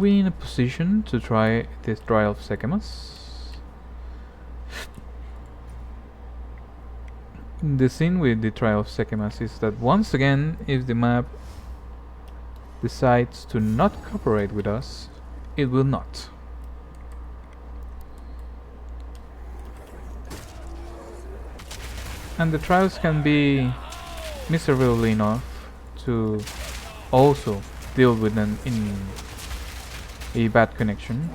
we in a position to try this trial of Sekemas? The thing with the trial of Sekemas is that once again, if the map decides to not cooperate with us, it will not. And the trials can be miserably enough to also deal with them in a bad connection.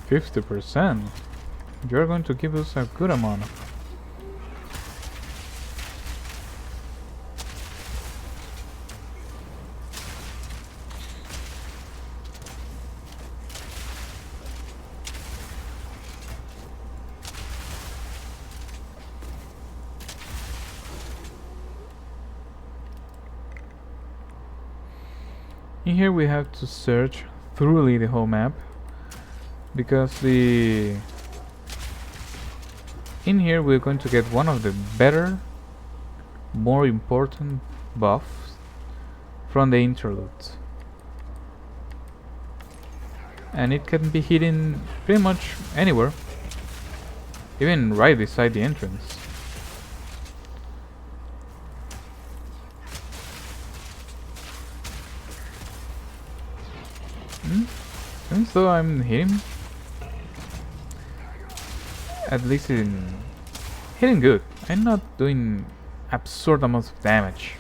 %. You're going to give us a good amount. In here we have to search thoroughly the whole map, because in here we're going to get one of the better, more important buffs from the interlude, and it can be hidden pretty much anywhere, even right beside the entrance. And so I'm hitting, at least hitting good. I'm not doing absurd amounts of damage.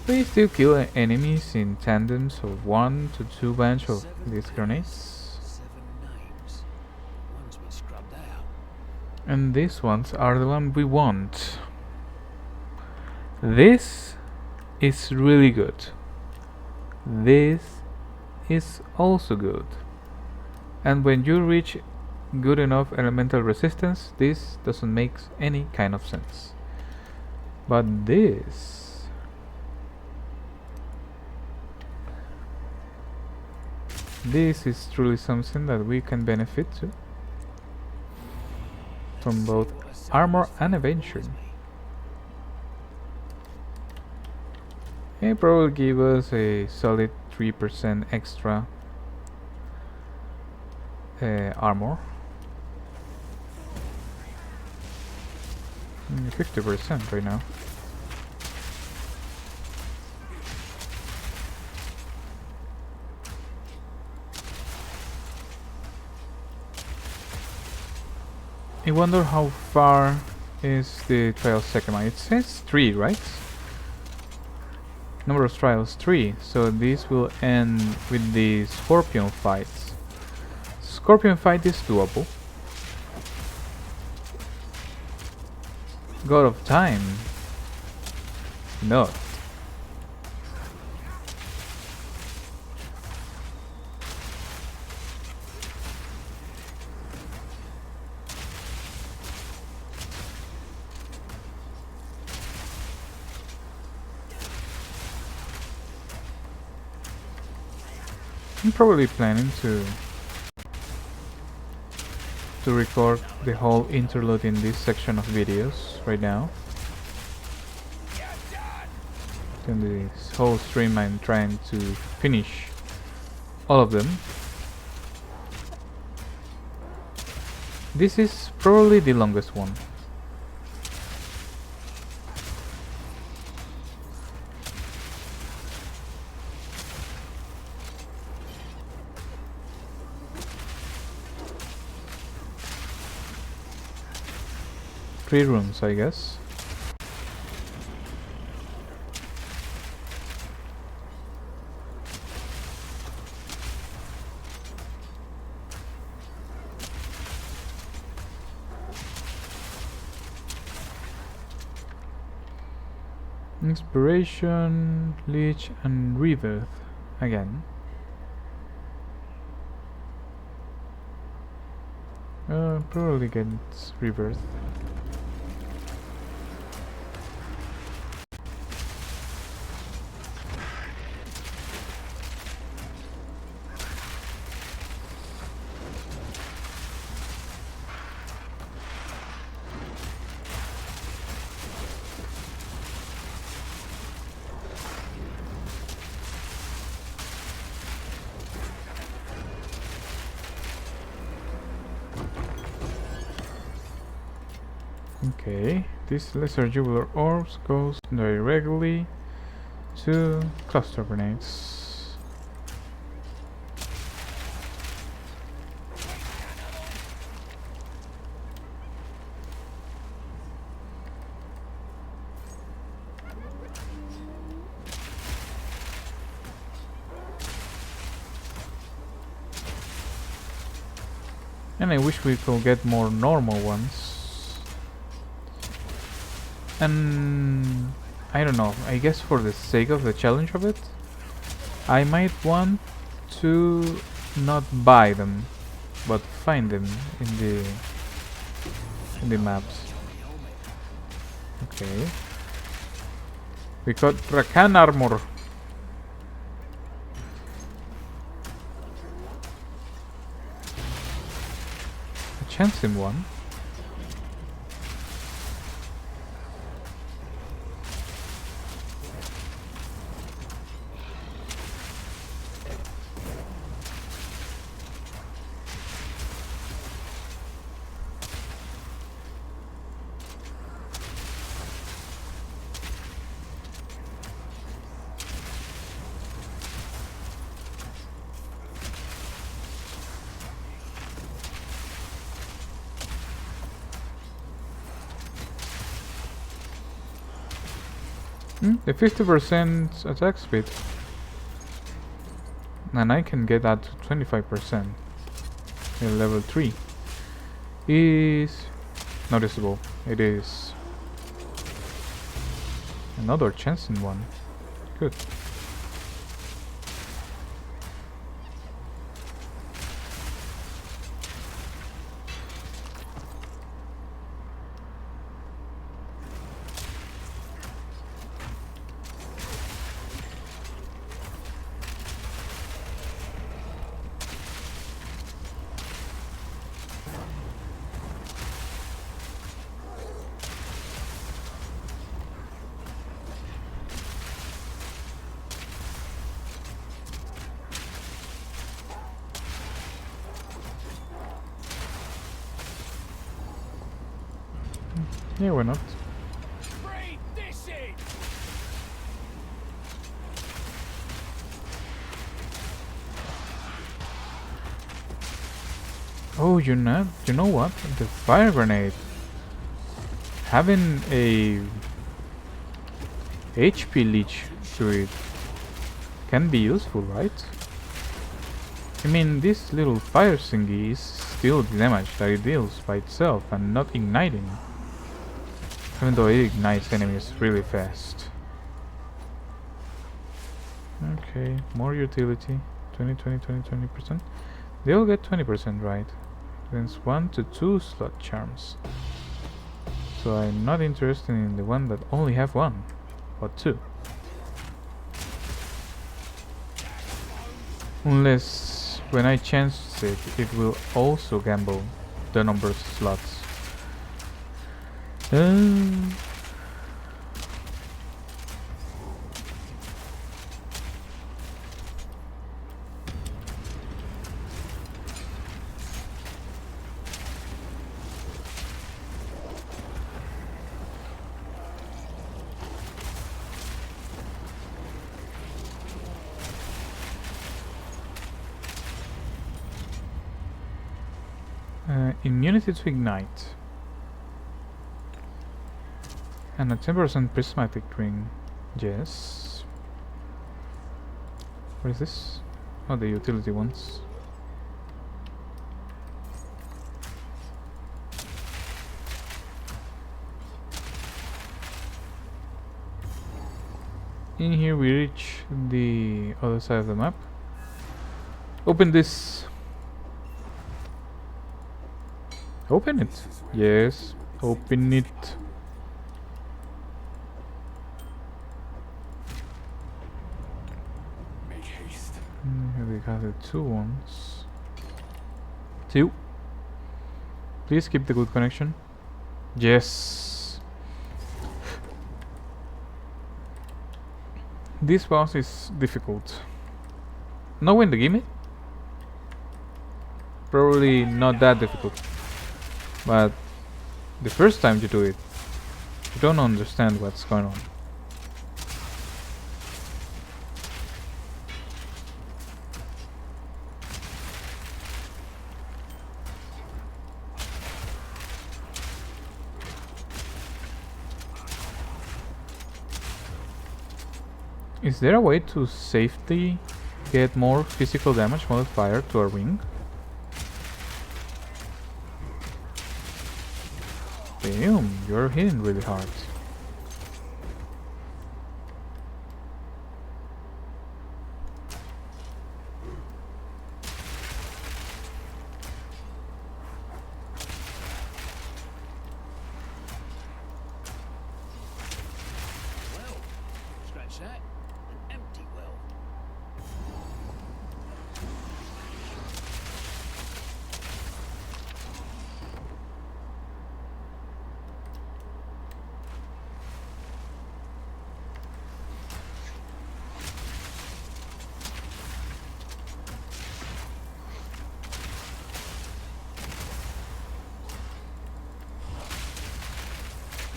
We still kill enemies in tandems of 1 to 2 bunch of these grenades. And these ones are the one we want. This is really good. This is also good. And when you reach good enough elemental resistance, this doesn't make any kind of sense. But this is truly something that we can benefit to from both armor and evasion. It probably give us a solid 3% extra armor. 50% right now. I wonder how far is the trial Sekema. It says 3, right? Number of trials 3, so this will end with the Scorpion fights. Scorpion fight is doable. God of Time, not. I'm probably planning to record the whole interlude in this section of videos right now. In this whole stream I'm trying to finish all of them. This is probably the longest one. Three rooms, I guess. Inspiration, Leech, and Rebirth again. Probably gets Rebirth. Okay, this lesser jubilar orbs goes directly to cluster grenades. And I wish we could get more normal ones. And I don't know, I guess for the sake of the challenge of it, I might want to not buy them, but find them in the maps. Okay. We got Rakan armor. A chance in one. The 50% attack speed. And I can get that to 25% in level 3. Is noticeable. It is another chance in one. Good. Yeah, why not? Oh, you know what? The fire grenade. Having a HP leech to it can be useful, right? I mean, this little fire thingy is still the damage that it deals by itself and not igniting. Even though it ignites enemies really fast. Okay, more utility. 20%. They all get 20% right. Then 1 to 2 slot charms. So I'm not interested in the one that only have 1, but 2. Unless when I chance it, it will also gamble the number of slots. Immunity to ignite. And a 10% prismatic ring. Yes. What is this? Oh, the utility ones. In here we reach the other side of the map. Open this. Open it. Yes, open it. Make haste. Here we got the 2 ones. 2. Please keep the good connection. Yes. This boss is difficult. Knowing the gimmick, probably not that difficult. But the first time you do it, you don't understand what's going on. Is there a way to safely get more physical damage modifier to a ring? Damn, you're hitting really hard. Well, scratch that. An empty well.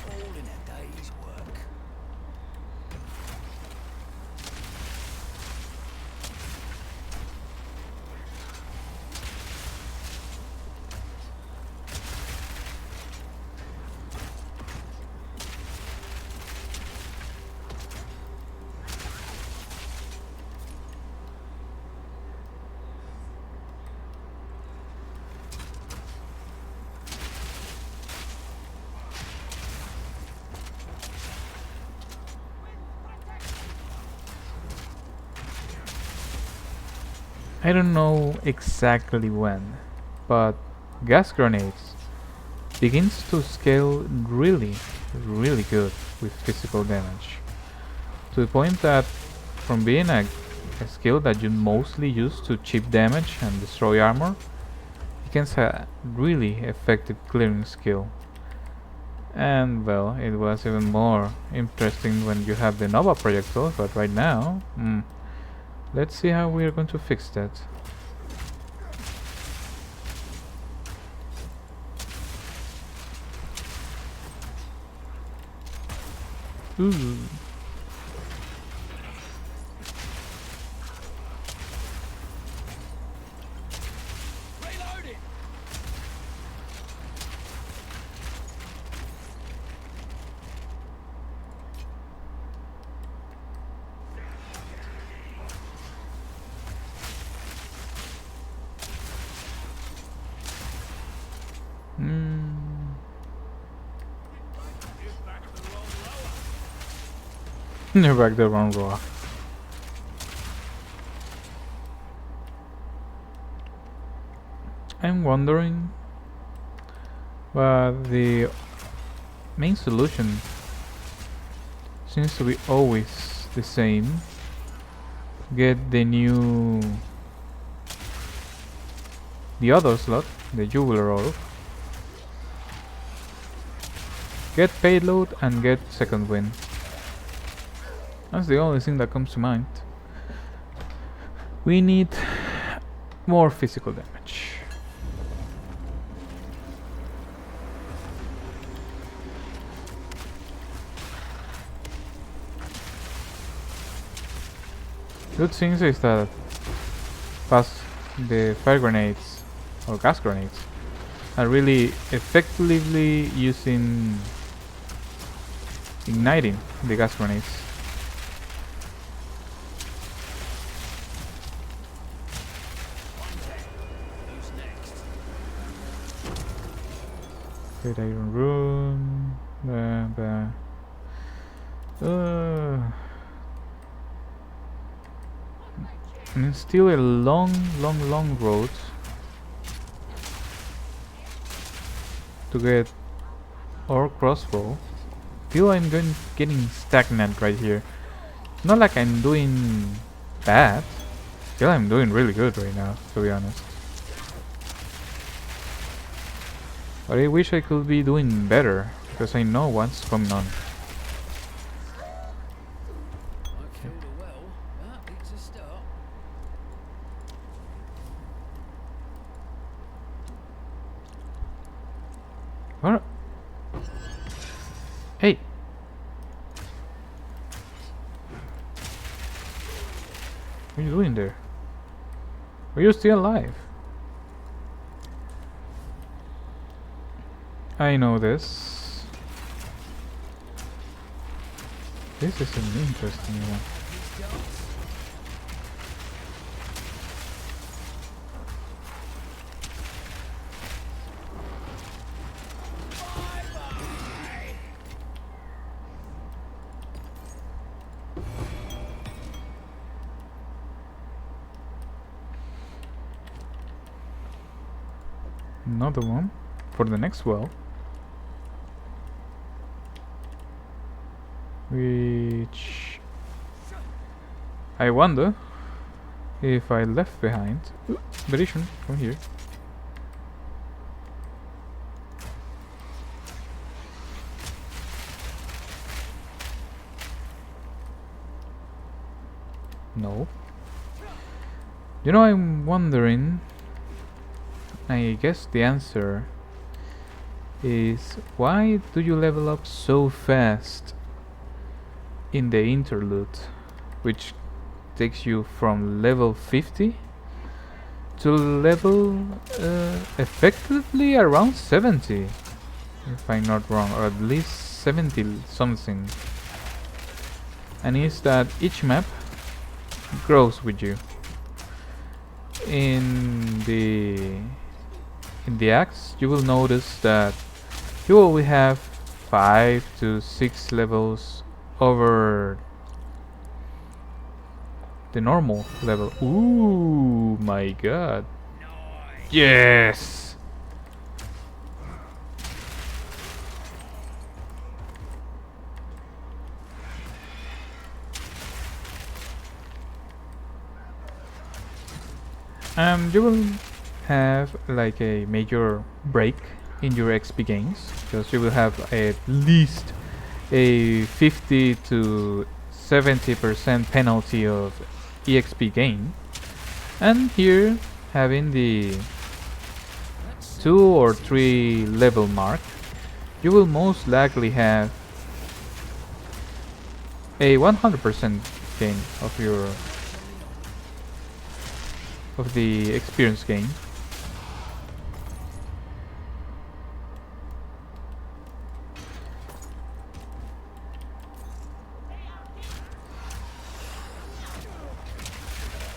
All in a day's work. I don't know exactly when, but gas grenades begins to scale really good with physical damage. To the point that from being a skill that you mostly use to chip damage and destroy armor, it becomes a really effective clearing skill. And well, it was even more interesting when you have the Nova projectile, but right now, let's see how we are going to fix that. Ooh. Reloading. You're back the wrong row. I'm wondering, but the main solution seems to be always the same. Get the other slot, the Jubilar Orb. Get payload and get second win. That's the only thing that comes to mind. We need more physical damage. Good thing is that the fire grenades or gas grenades are really effectively using igniting the gas grenades. Who's next? Great Iron Rune. And it's still a long road to get our crossbow. Feel I'm getting stagnant right here. Not like I'm doing bad. Feel I'm doing really good right now, to be honest. But I wish I could be doing better, because I know what's coming on. Won't fill the well, but it's a start. What? Are you still alive? I know this. This is an interesting one. Another one for the next well, which I wonder if I left behind. Expedition, come here. No. You know, I'm wondering. I guess the answer is, why do you level up so fast in the interlude, which takes you from level 50 to level effectively around 70, if I'm not wrong, or at least 70 something. And is that each map grows with you. In the acts, you will notice that you will have 5 to 6 levels over the normal level. Ooh, my god. Yes! You will have like a major break in your XP gains, because you will have at least a 50 to 70% penalty of EXP gain, and here having the 2 or 3 level mark, you will most likely have a 100% gain of the experience gain.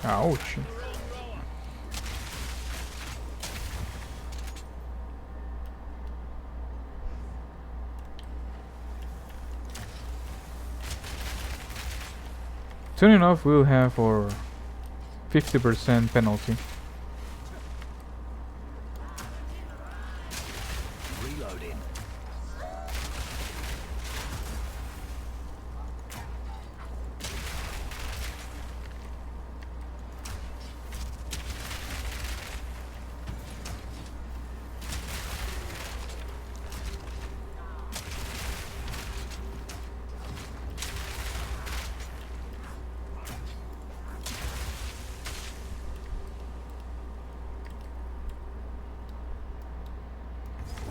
Ouch. Soon enough we'll have our 50% penalty. Reloading.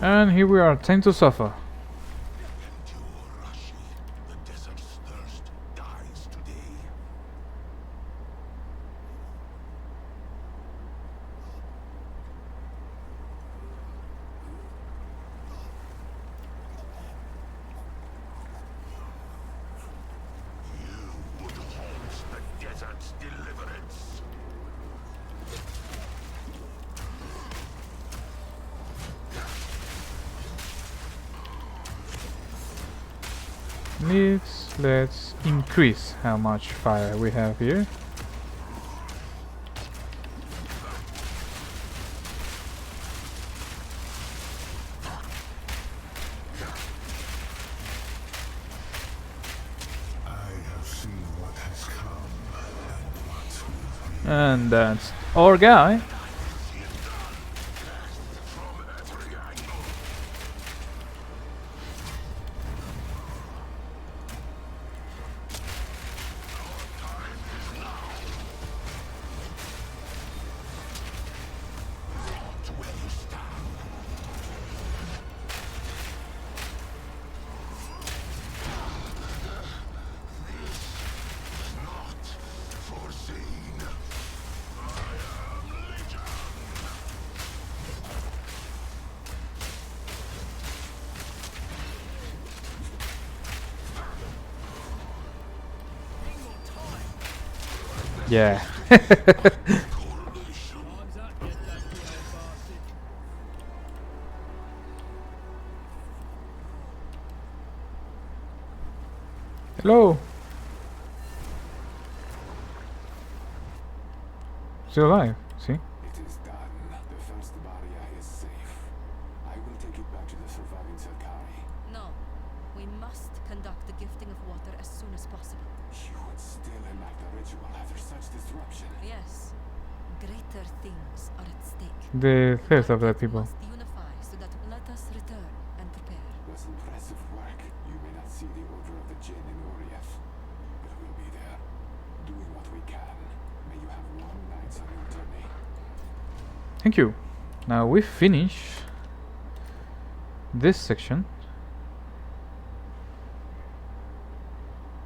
And here we are, time to suffer. The desert's thirst dies today. You would halt the desert's deliverance. Let's increase how much fire we have here. I have seen what has come and what will be. And that's our guy. From every angle. Not where you stand. This is not foreseen. I am Yeah. Correlation. Time's up, you dusty old bastard. Hello. Still alive. See? It is done. The first barrier is safe. I will take it back to the surviving Selkari. No. We must conduct the gifting of water as soon as possible. You would still enact a ritual after such disruption. Yes. Greater things are at stake. The third of the Dark people. must unify so that let us return and prepare. Was impressive work. You may not see the order of the Jinn in Oriath, but we'll be there, doing what we can. May you have long nights on your journey. Thank you. Now we finish this section.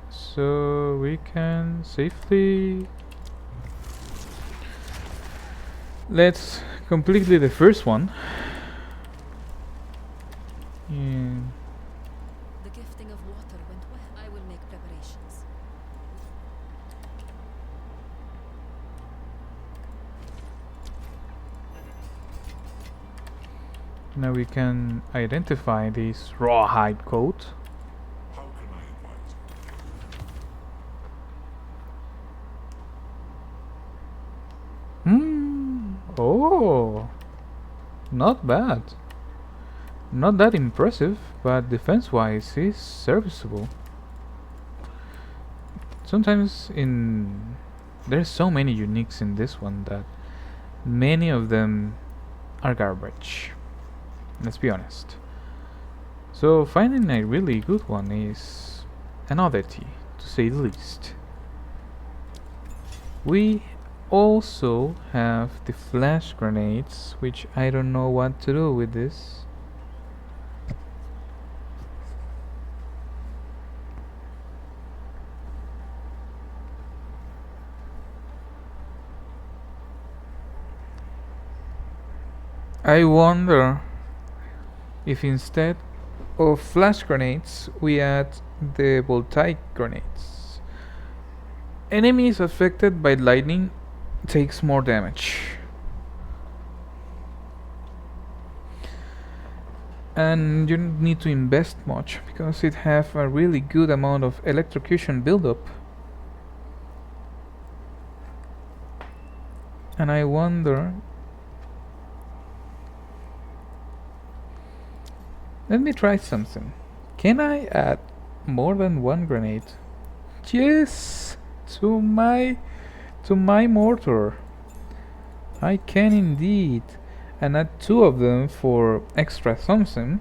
So we can safely... Let's completely the first one. And The gifting of water went well. I will make preparations. now we can identify this rawhide coat. How can I advise? Oh, not bad. Not that impressive, but defense-wise is serviceable. Sometimes there's so many uniques in this one that many of them are garbage. Let's be honest. So finding a really good one is an oddity, to say the least. We also have the flash grenades, which I don't know what to do with this. I wonder if instead of flash grenades we add the voltaic grenades. Enemies affected by lightning takes more damage. And you don't need to invest much because it have a really good amount of electrocution buildup. And I wonder... Let me try something. Can I add more than one grenade? Yes! To my mortar. I can indeed. And add 2 of them for extra something.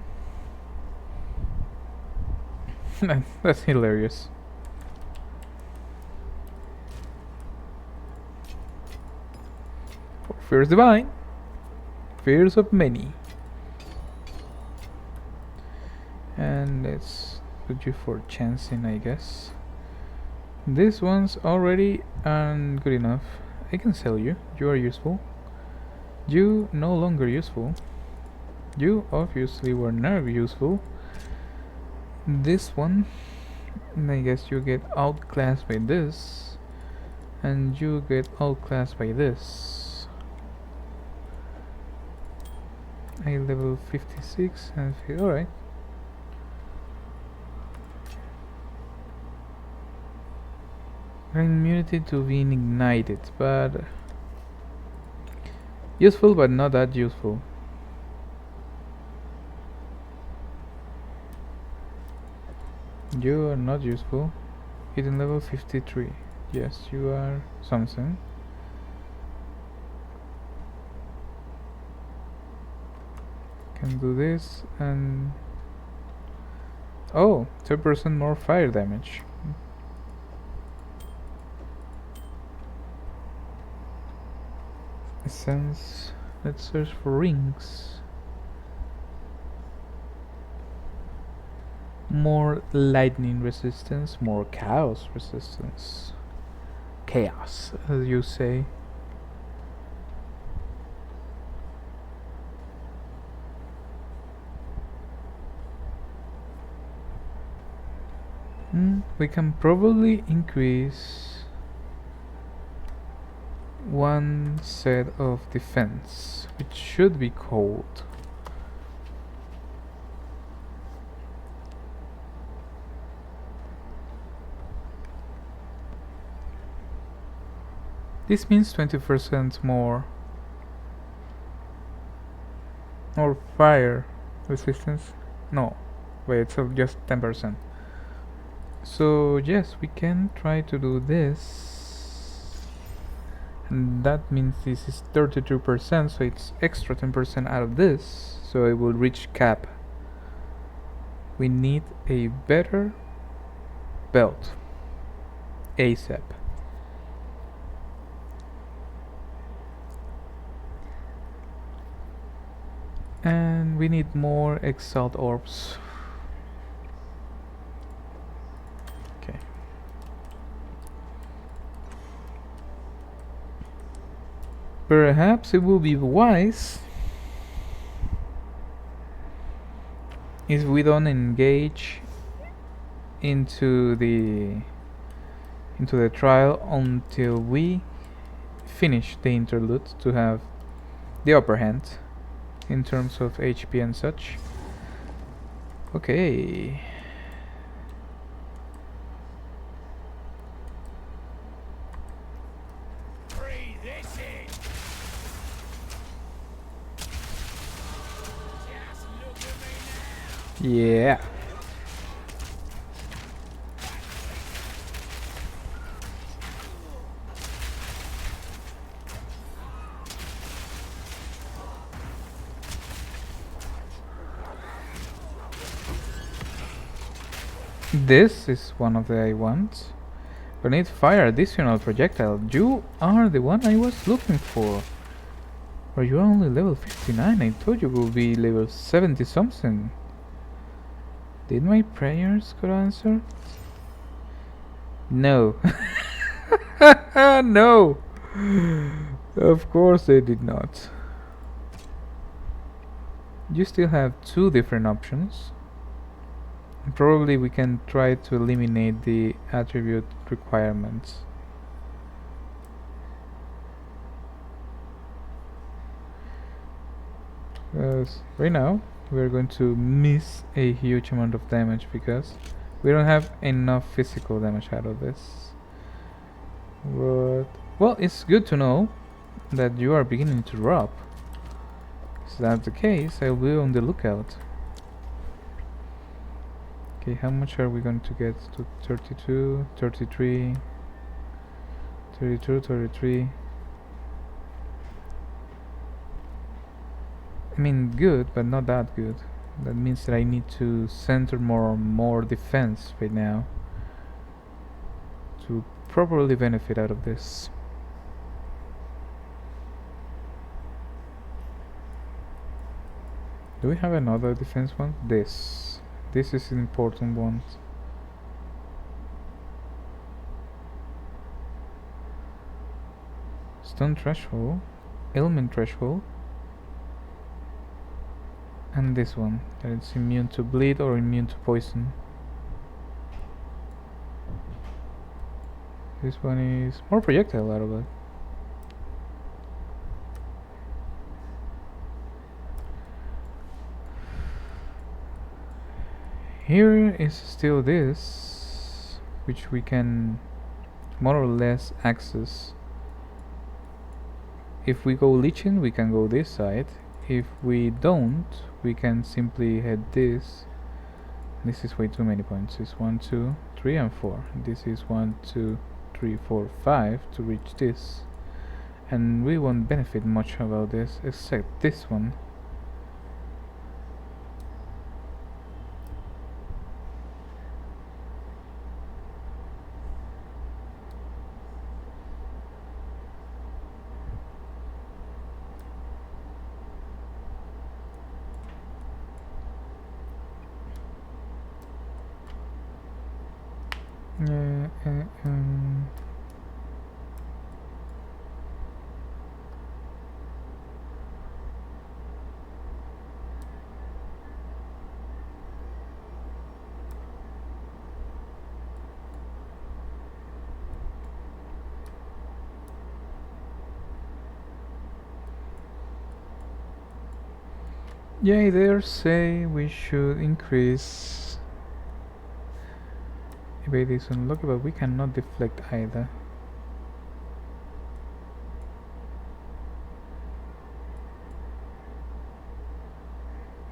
That's hilarious. For fears divine, fears of many. And let's put you for chancing, I guess. This one's already good enough. I can sell you. You are useful. You no longer useful. You obviously were never useful. This one, I guess you get outclassed by this, and you get outclassed by this. I level 56 and alright. Immunity to being ignited, but useful but not that useful. You are not useful. Hidden level 53. Yes, you are something. Can do this and... Oh, 2% more fire damage. Essence. Let's search for rings. More lightning resistance, more chaos resistance. Chaos, as you say. We can probably increase one set of defense, which should be cold. This means 20% more or fire resistance. No, wait, it's just 10%. So yes, we can try to do this, and that means this is 32%, so it's extra 10% out of this, so it will reach cap. We need a better belt ASAP. And we need more exiled orbs. Okay. Perhaps it will be wise if we don't engage into the trial until we finish the interlude to have the upper hand in terms of HP and such. Okay. Breathe this in. Just look at me now. Yeah. This is one of the I want. Grenade fire additional projectile. You are the one I was looking for. Or you're only level 59. I thought you would be level 70 something. Did my prayers get answered? No. No. Of course they did not. You still have two different options. Probably we can try to eliminate the attribute requirements. Because right now we're going to miss a huge amount of damage because we don't have enough physical damage out of this. But well, it's good to know that you are beginning to drop. If that's the case, I'll be on the lookout. Okay, how much are we going to get to? 32, 33, 32, 33. I mean, good, but not that good. That means that I need to center more defense right now to properly benefit out of this. Do we have another defense one? This is an important one. Stun threshold, element threshold, and this one, that it's immune to bleed or immune to poison. This one is more projectile out of it. Here is still this, which we can more or less access. If we go leeching, we can go this side. If we don't, we can simply head this. This is way too many points. It's 1, 2, 3, and 4. This is 1, 2, 3, 4, 5 to reach this. And we won't benefit much about this except this one. Yeah, they say we should increase evade is unlocked, but we cannot deflect either.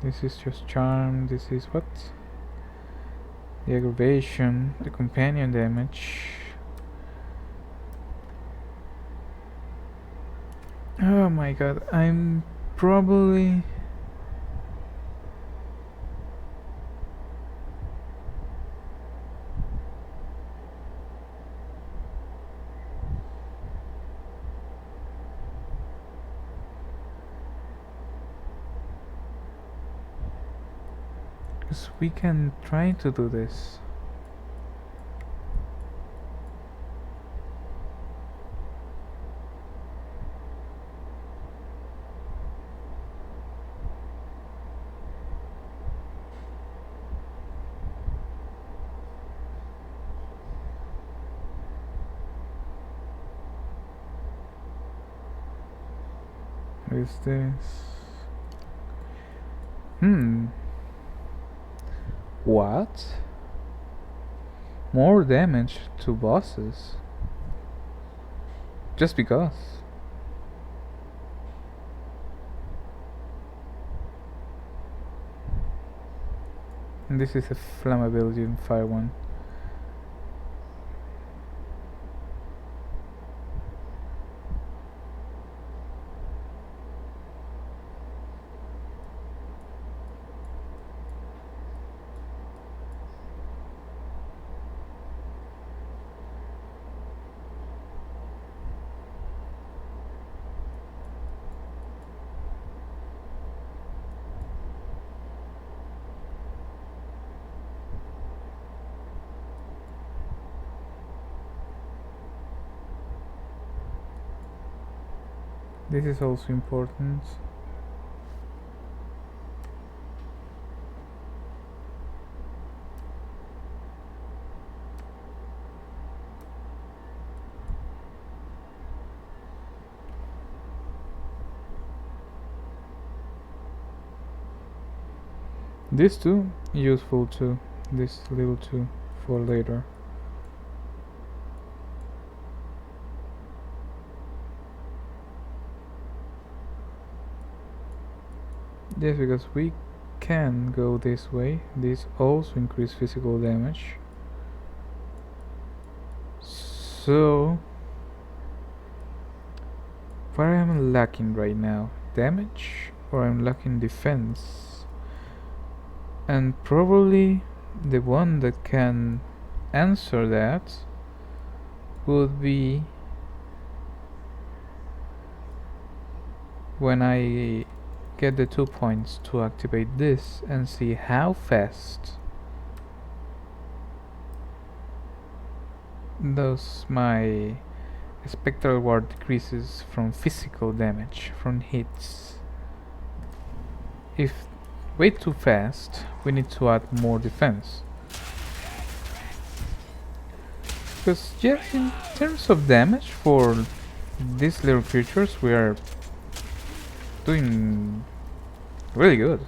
This is just charm. This is what? The aggravation, the companion damage. Oh my god, I'm probably... Because we can try to do this. What is this? What? More damage to bosses? Just because? And this is a flammability in fire one. This is also important. This too, useful too. This level 2 for later. Yes, because we can go this way. This also increase physical damage. So what I'm lacking right now? Damage or I'm lacking defense? And probably the one that can answer that would be when I get the 2 points to activate this and see how fast does my spectral ward decreases from physical damage, from hits. If way too fast, we need to add more defense. Because yes, in terms of damage for these little creatures, we are doing really good.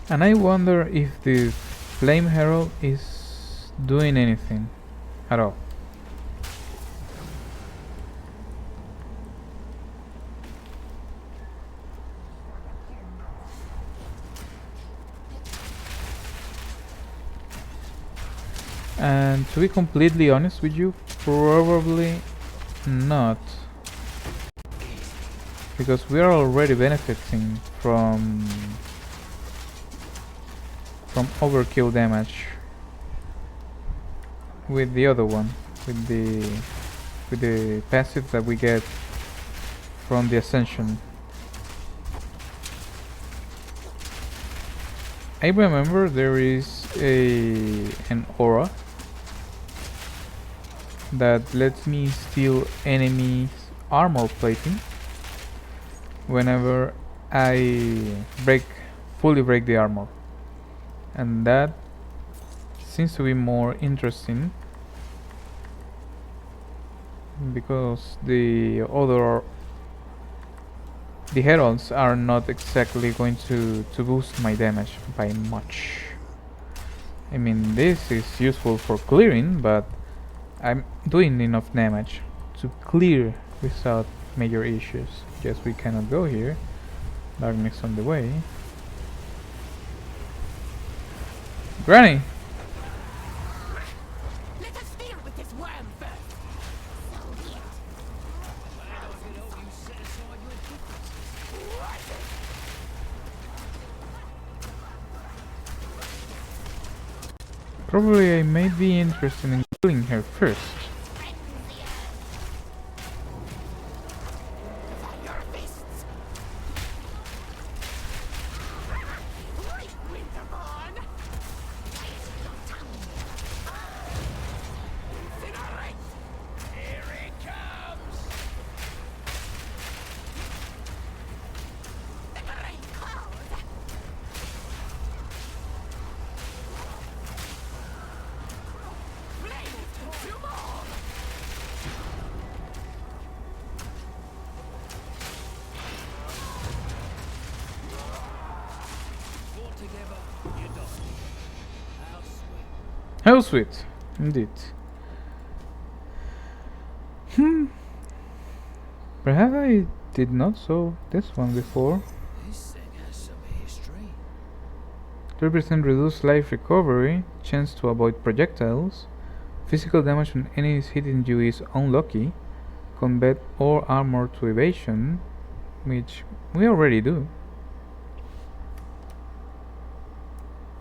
And I wonder if the Flame Herald is doing anything at all. And to be completely honest with you, probably not. because we are already benefiting from overkill damage with the other one, with the passive that we get from the ascension. I remember there is an aura that lets me steal enemies' armor plating whenever I fully break the armor, and that seems to be more interesting because the heralds are not exactly going to boost my damage by much. I mean, this is useful for clearing, but I'm doing enough damage to clear without major issues. Yes, we cannot go here. Darkness on the way. Granny! Let us deal with this worm first. So be it. I can help you set aside your differences. Probably I may be interested in killing her first. Your fists. Right, Winterborn. Incinerate. Here it comes. Liberate cold. Flame to more. Fought together, you die. How sweet. How sweet, indeed. Perhaps I did not saw this one before. This thing has some history. 3% reduced life recovery, chance to avoid projectiles, physical damage when enemies hitting you is unlucky, combat or armor to evasion, which we already do.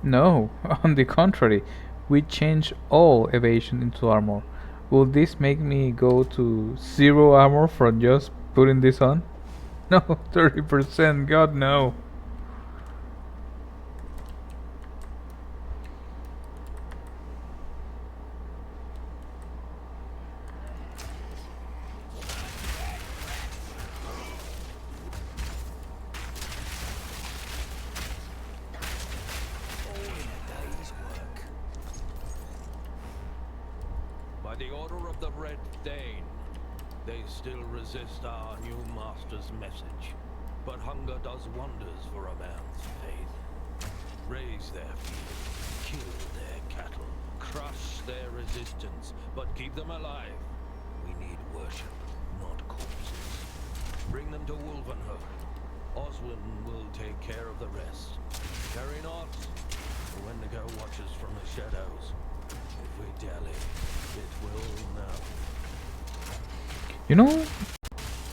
No, on the contrary, we change all evasion into armor. Will this make me go to 0 armor from just putting this on? No, 30%, god no. All in a day's work. By the order of the Red Dane, they still resist our new master's message. But hunger does wonders for a man's faith. Raise their fields, kill their cattle, crush their resistance, but keep them alive. We need worship, not corpses. Bring them to Wolvenhoek. Oswin will take care of the rest. Carry not, the Wendigo watches from the shadows. If we dally, it will know. You know,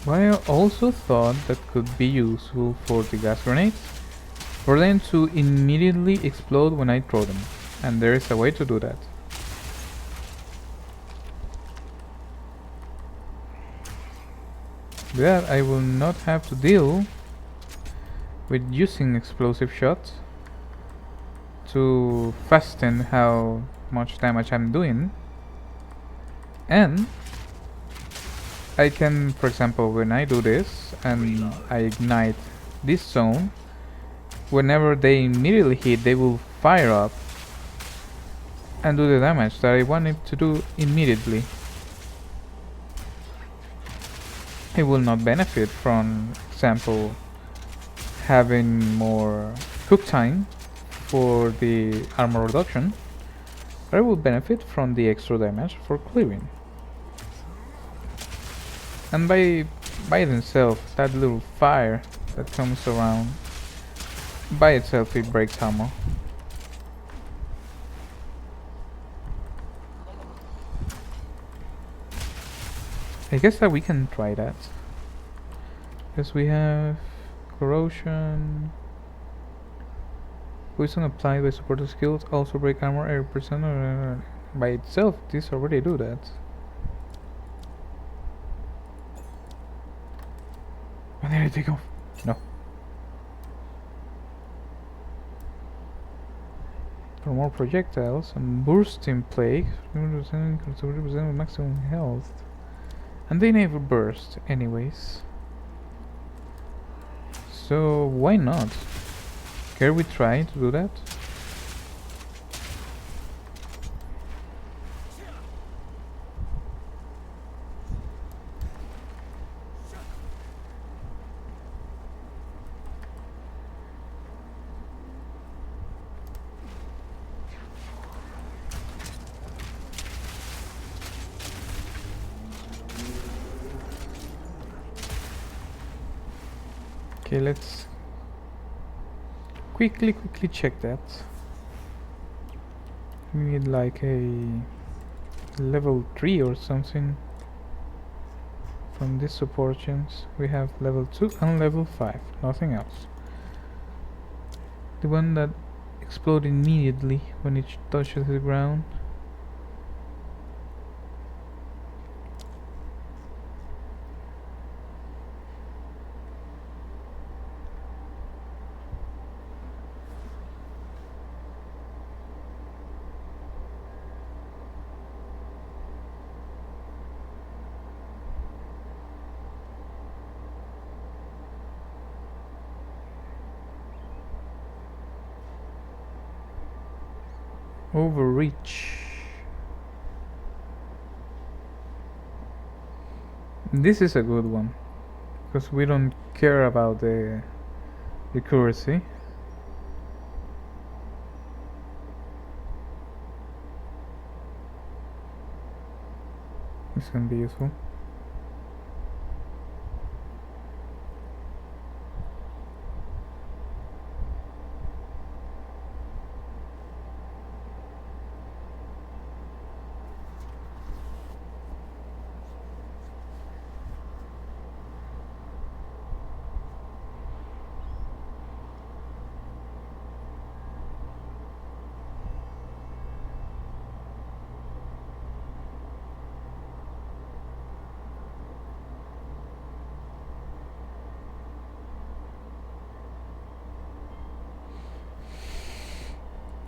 what I also thought that could be useful for the gas grenades? For them to immediately explode when I throw them. And there is a way to do that. That I will not have to deal with using explosive shots to fasten how much damage I'm doing. And I can, for example, when I do this and I ignite this zone, whenever they immediately hit, they will fire up and do the damage that I want it to do immediately. It will not benefit from, example, having more cook time for the armor reduction, but I will benefit from the extra damage for clearing. And by themselves, that little fire that comes around, by itself it breaks armor. I guess that we can try that. Yes, we have corrosion. Poison applied by supportive skills also break armor 80% by itself. These already do that. When did I take off? No. For more projectiles, and bursting plague, 30% of maximum health. And they never burst, anyways. So why not? Can we try to do that? Okay, let's quickly check that. We need like a level 3 or something from these supportions. We have level 2 and level 5, nothing else. The one that explodes immediately when it touches the ground. Overreach. This is a good one because we don't care about the accuracy. This can be useful.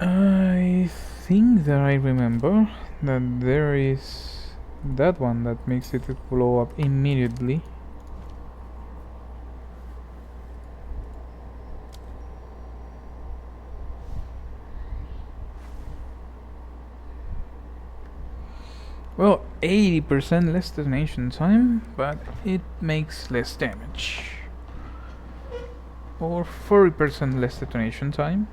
I think that I remember that there is that one that makes it blow up immediately. Well, 80% less detonation time, but it makes less damage. Or 40% less detonation time.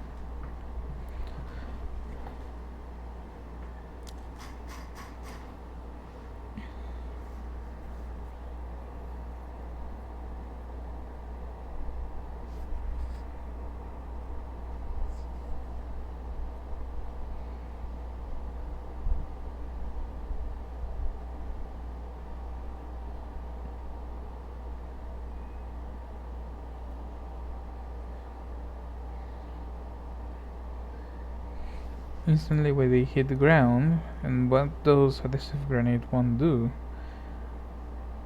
Instantly when they hit the ground, and what those adhesive grenade won't do.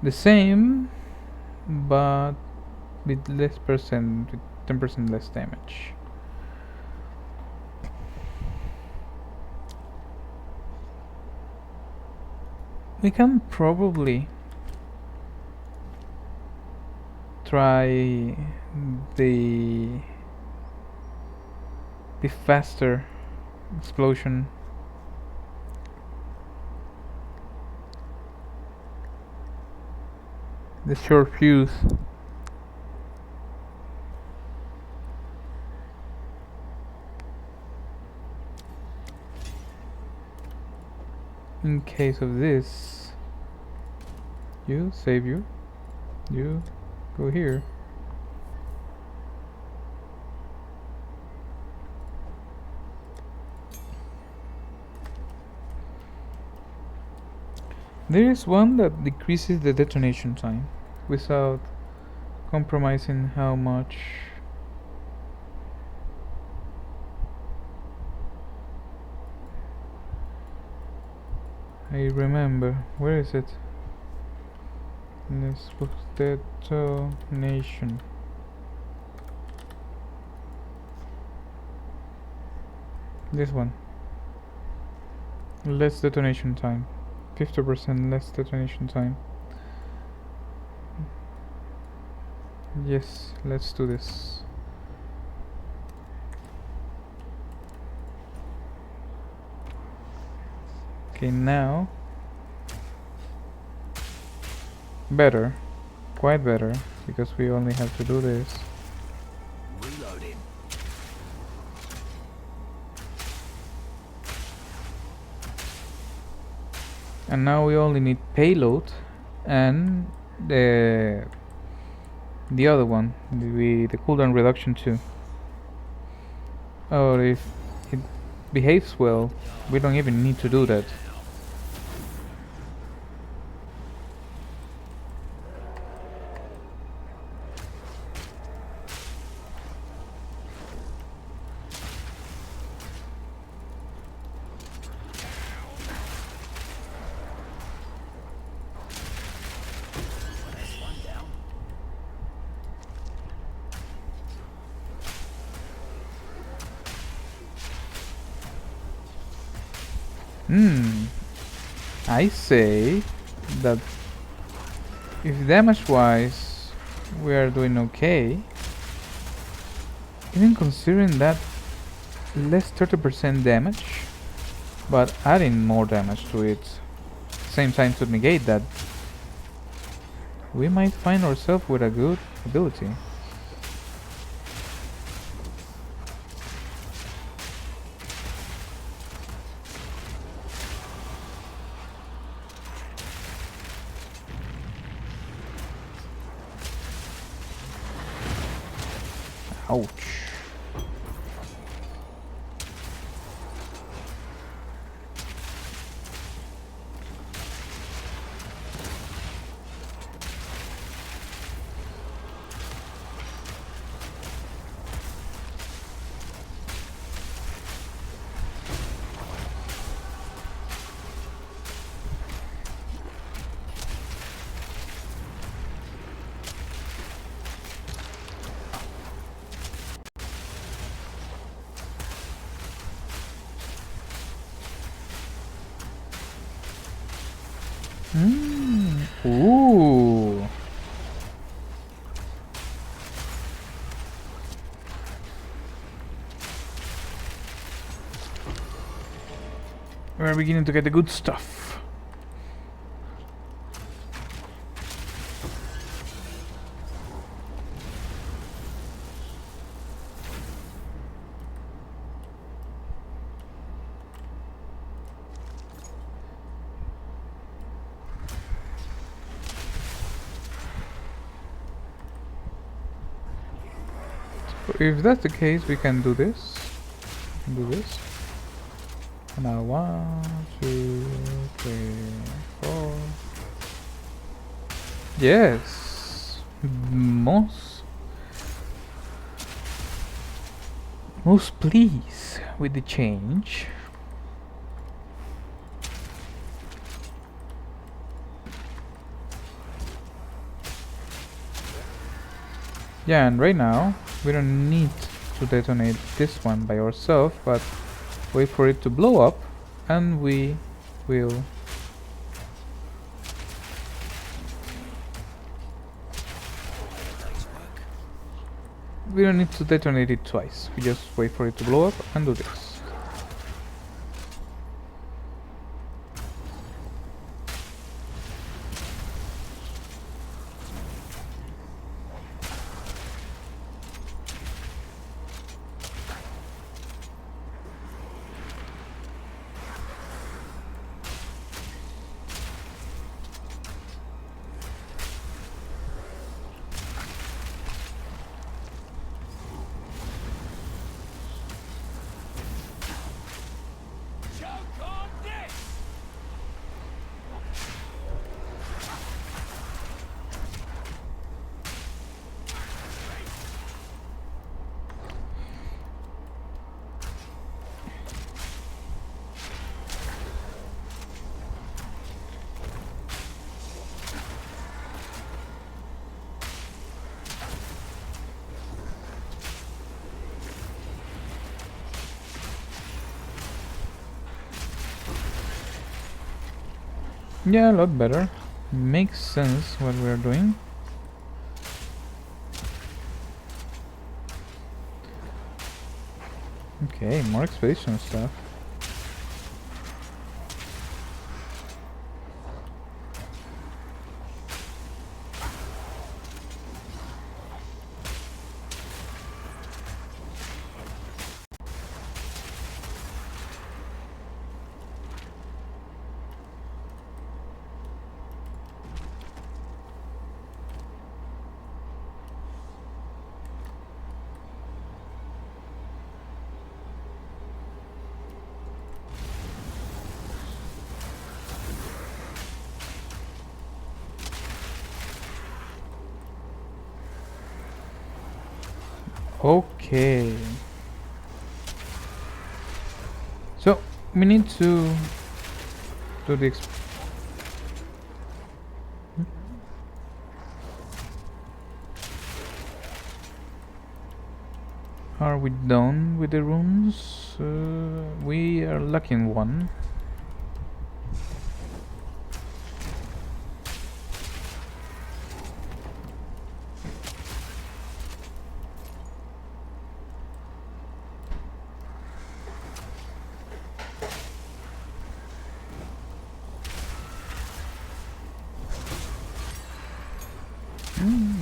The same, but with less percent, with 10% less damage. We can probably try the faster explosion. The short fuse. In case of this, you save you go here. There is one that decreases the detonation time without compromising how much. I remember. Where is it? Let's put detonation. This one. Less detonation time. 50% less detonation time. Yes, let's do this. Okay, now better, quite better, because we only have to do this. Reloading. And now we only need payload and the other one, the cooldown reduction too. Or if it behaves well, we don't even need to do that. There's one down. I say that if damage wise we are doing okay, even considering that less 30% damage, but adding more damage to it, same time to negate that, we might find ourselves with a good ability. Ouch. Ooh. We're beginning to get the good stuff. If that's the case, we can do this. Do this. Now 1, 2, 3, 4. Yes, most pleased with the change. Yeah, and right now we don't need to detonate this one by ourselves, but wait for it to blow up and we will we don't need to detonate it twice. We just wait for it to blow up and do this. Yeah, a lot better. Makes sense what we're doing. Okay, more expedition stuff. Okay. So we need to do the Are we done with the rooms? We are lacking one.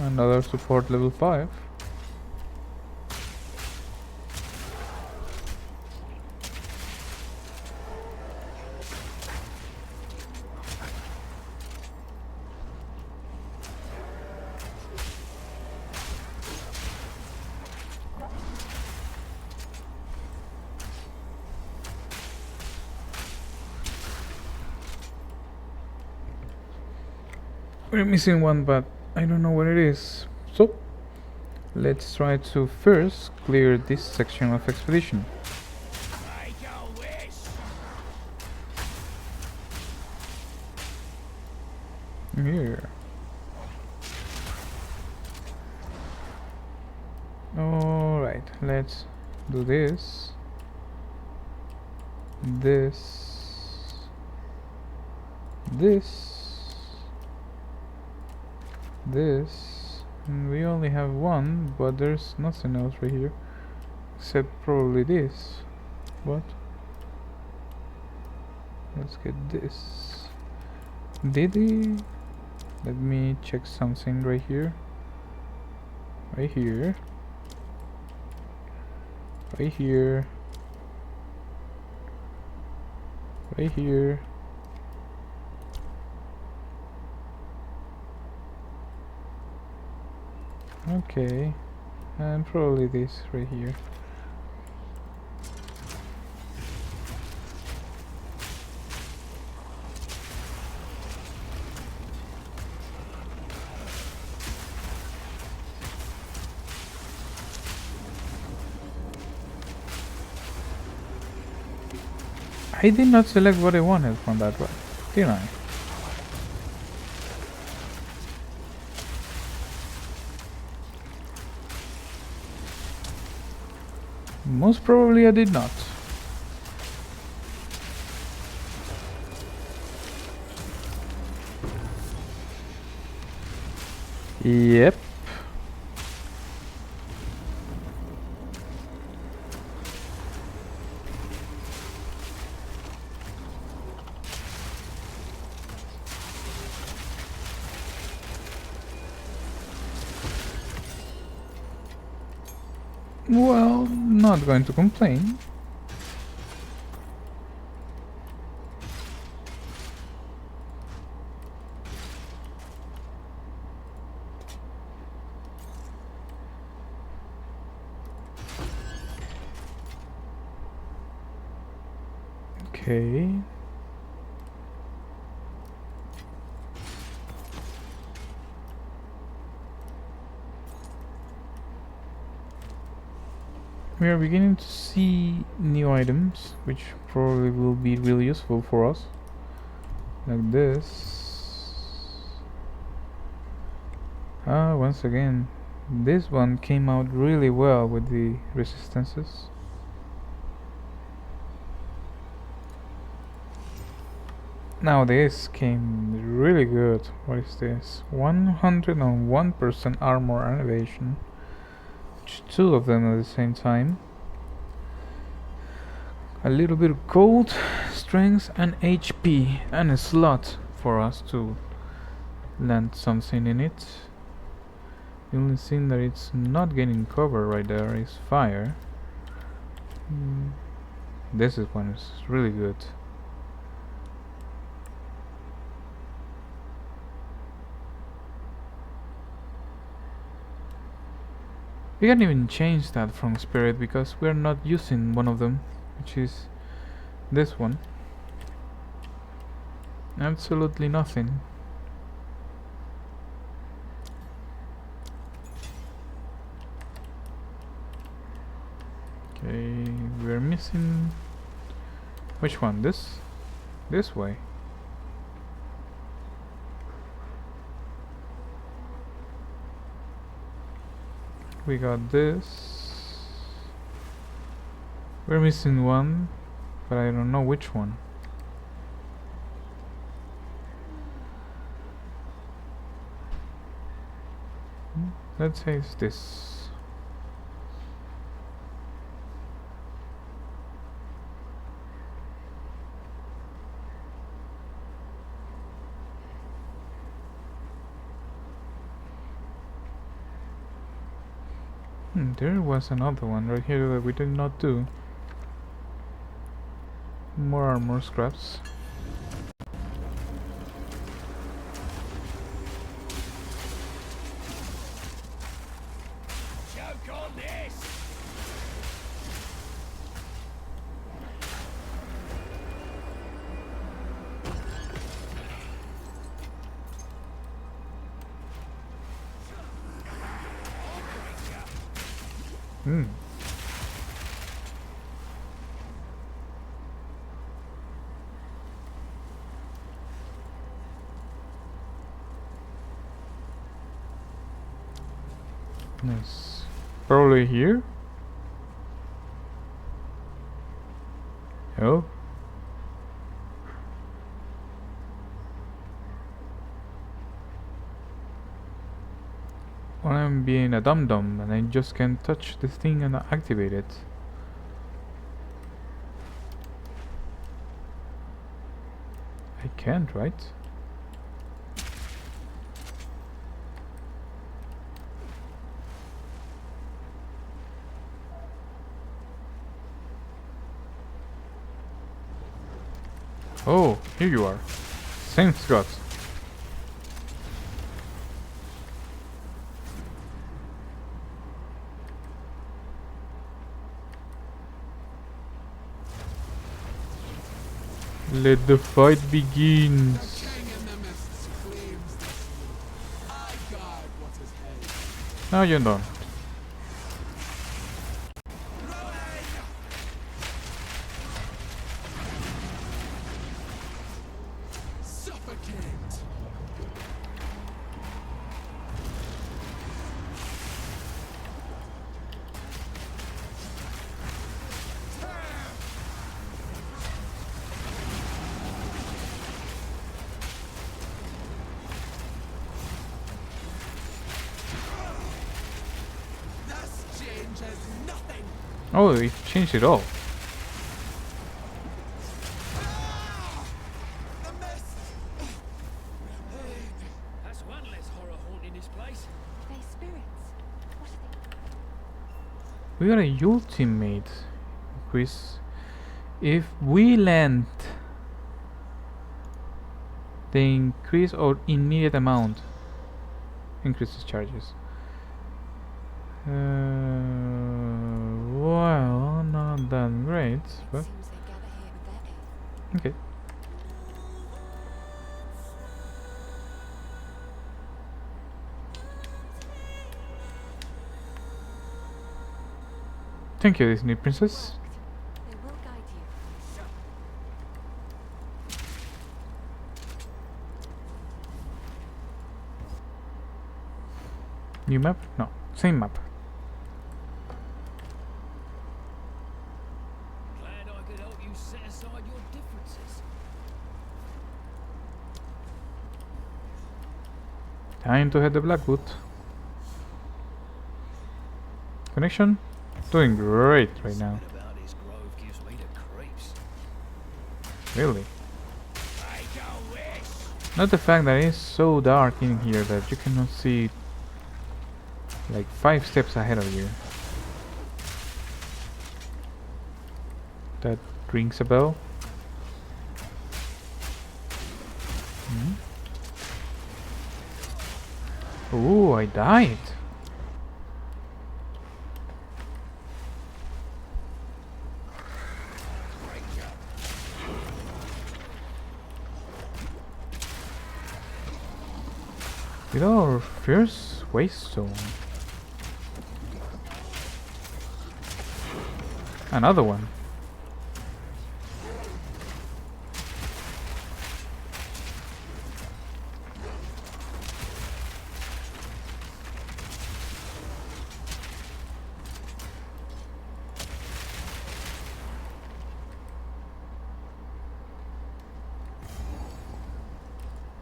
Another support level 5. We're missing one, but I don't know what it is. So let's try to first clear this section of expedition. Make a wish. Here. Alright, let's do this. This. And we only have one, but there's nothing else right here. Except probably this. What? Let's get this. Did he? Let me check something right here. Right here. Right here. Right here. Okay. And probably this right here. I did not select what I wanted from that one, did I? Most probably I did not. Yep. Well, not going to complain. Okay. We are beginning to see new items, which probably will be really useful for us. Like this. Once again, this one came out really well with the resistances. Now this came really good. What is this? 101% armor and evasion. Two of them at the same time. A little bit of gold, strength and HP, and a slot for us to land something in it. The only thing that it's not getting cover right there is fire. This one is really good. We can even change that from spirit because we're not using one of them, which is this one. Absolutely nothing. Okay, we're missing... Which one? This way. We got this. We're missing one, but I don't know which one. Let's say it's this. There was another one right here that we did not do. More armor scraps. Choke on this! Nice. Probably here? Oh. Well, I'm being a dum-dum and I just can't touch this thing and activate it. I can't, right? Oh, here you are. Same Scott. Let the fight begin. No, you don't. Oh, it changed it all. That's one less horror haunting this place. They spirits. What are We got a ultimate increase. If we land the increase or immediate amount increases charges. Well, not that great, but Seems they gather here with their aid. okay. Thank you, Disney princess. They will guide you. New map? No, same map. Glad I could help you set aside your differences. Time to hit the Blackwood. Connection? Doing great right now. Something about this grove gives me the creeps. Really. I don't wish. Not the fact that it's so dark in here that you cannot see like 5 steps ahead of you. That rings a bell. Ooh, I died. With our first waste zone. Another one.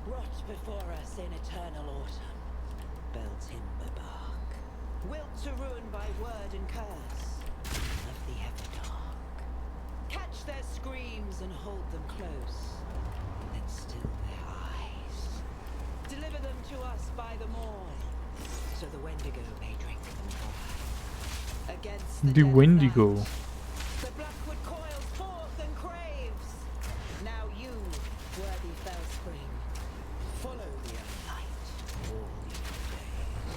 Rot before us in eternal autumn, bell timber bark, wilt to ruin by word and curse of the ever dark. Catch their screams and hold them close, then still their eyes. Deliver them to us by the morn, so the Wendigo may drink them dry. Against The dead Wendigo. clouds, the Blackwood coils forth and craves. Now you, worthy Fellspring, follow the light all your days.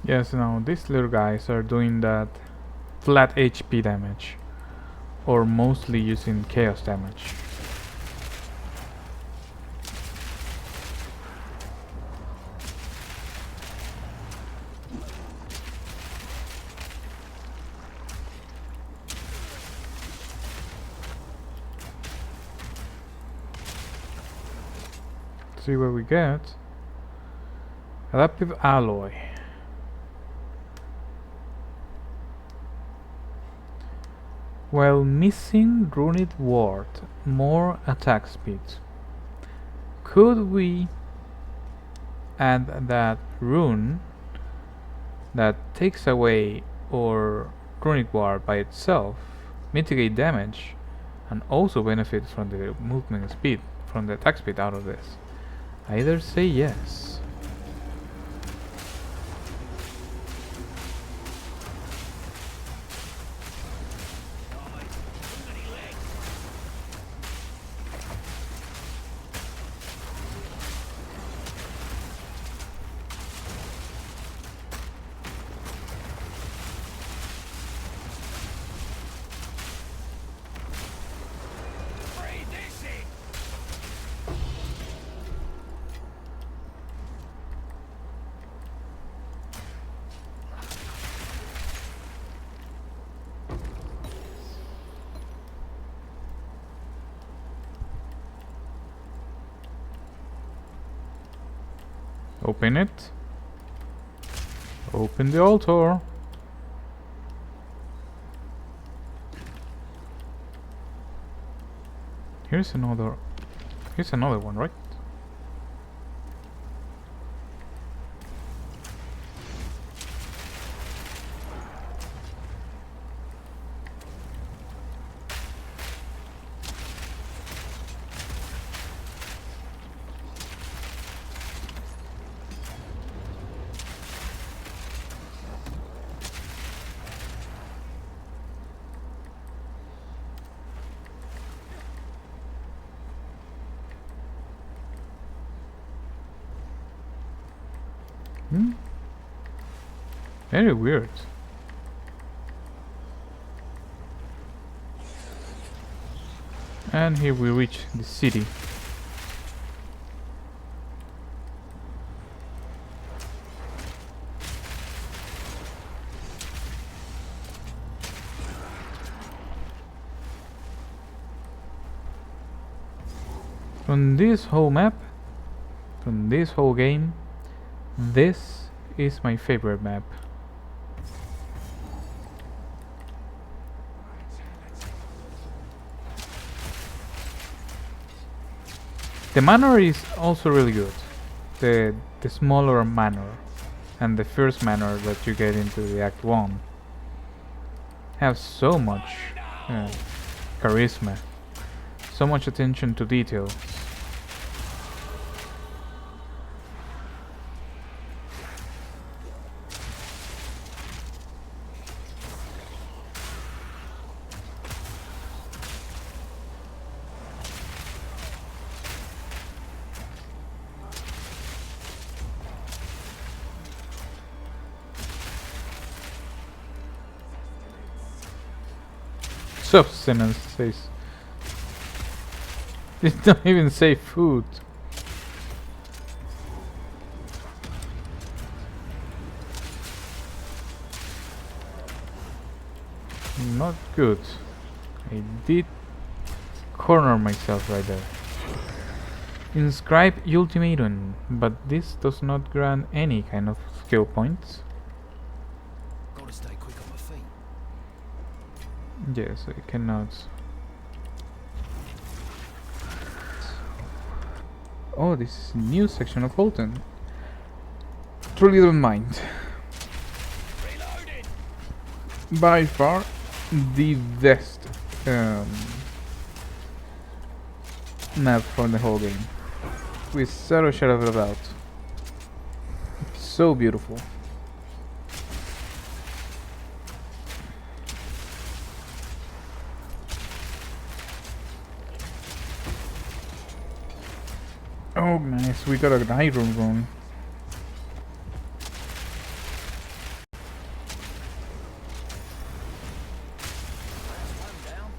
Yes, now these little guys are doing that flat HP damage, or mostly using chaos damage. See what we get. Adaptive alloy. While missing Runed Ward, more attack speed. Could we add that rune that takes away or Runic Ward by itself, mitigate damage, and also benefit from the movement speed, from the attack speed out of this? I either say yes. Open it. Open the altar. Here's another one, right? Very weird. And here we reach the city. From this whole map, from this whole game, this is my favorite map. The manor is also really good. The smaller manor and the first manor that you get into the Act 1 have so much charisma, so much attention to detail. Substance says. It don't even say food. Not good. I did corner myself right there. Inscribe ultimatum, but this does not grant any kind of skill points. Gotta stay quick on my feet. Yes, I cannot. Oh, this is a new section of Holten. Truly don't mind. Reloading. By far, the best map for the whole game. With zero shadow of a doubt. So beautiful. Oh, nice. We got an iron rune. One down.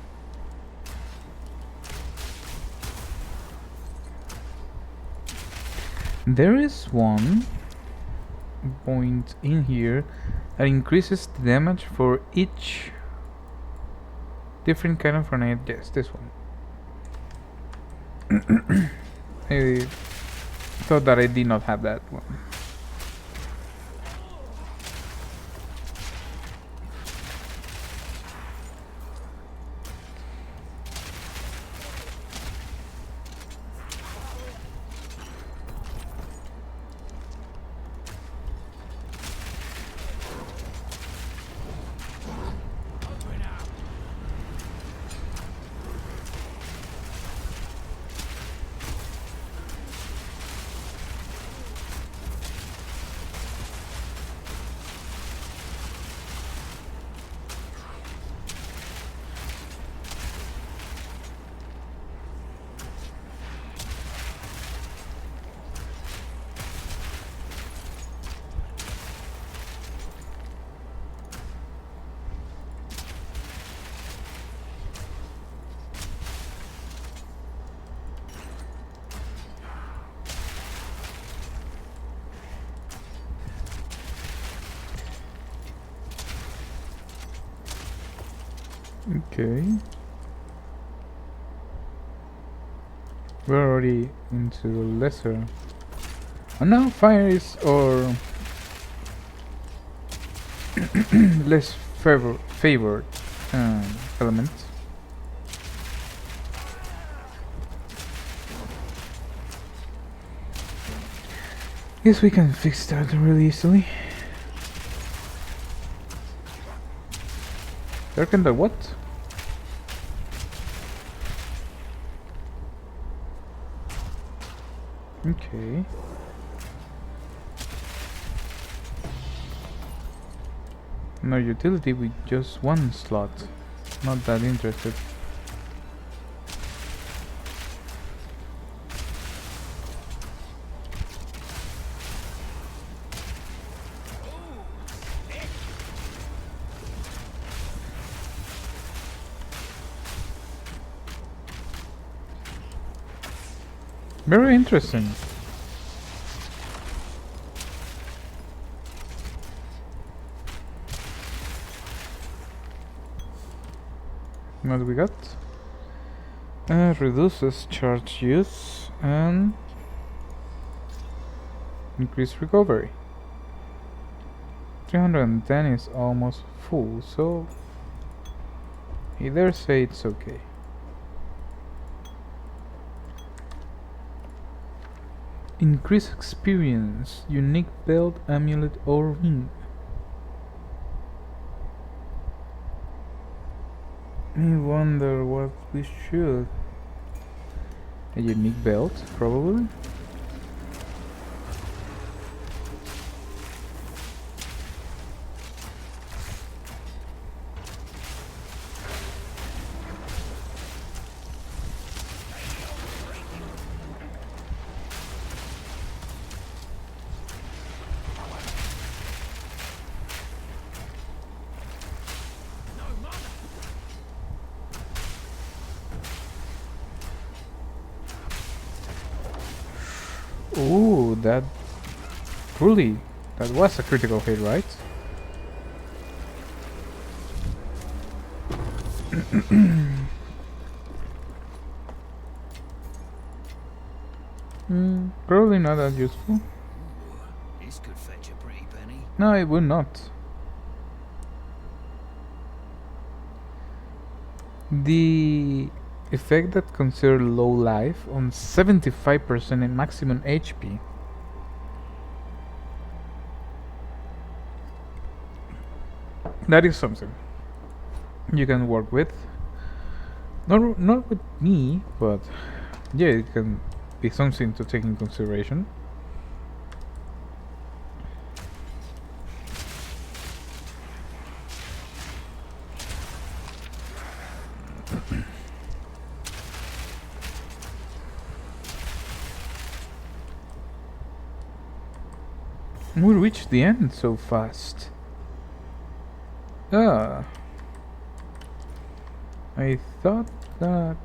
There is one point in here that increases the damage for each different kind of grenade. Yes, this one. I thought that I did not have that one. Okay. We're already into lesser. Oh no, fire is or less favored element. Guess we can fix that really easily. Darken the what? Okay. No utility with just one slot. Not that interested. Very interesting. What do we got? Reduces charge use and increase recovery. 310 is almost full, so I dare say it's okay. Increase experience, unique belt, amulet or ring. I wonder what we should. A unique belt, probably. Ooh, that was a critical hit, right? Probably not that useful. This could fetch a pretty penny. No, it would not. The effect that considered low life on 75% in maximum HP. That is something you can work with. Not with me, but yeah, it can be something to take in consideration. We reached the end so fast. Ah. I thought that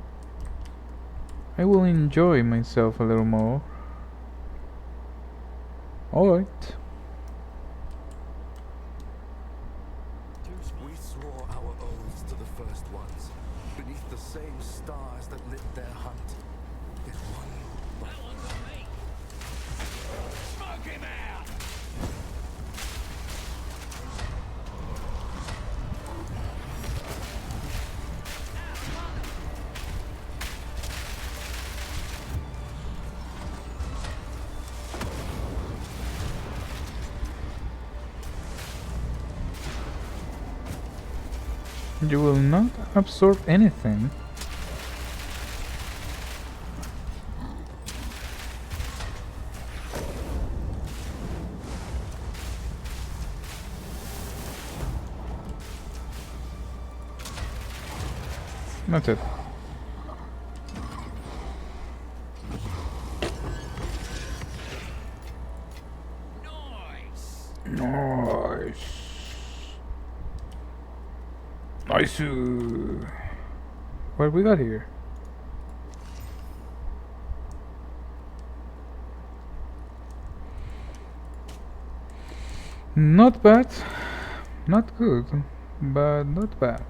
I will enjoy myself a little more. Alright. We swore our oaths to the first ones, beneath the same stars that lit their hunt. Yet one by Smoke him out! You will not absorb anything. That's it. Nice! Nice. Nice. What we got here? Not bad. Not good, but not bad.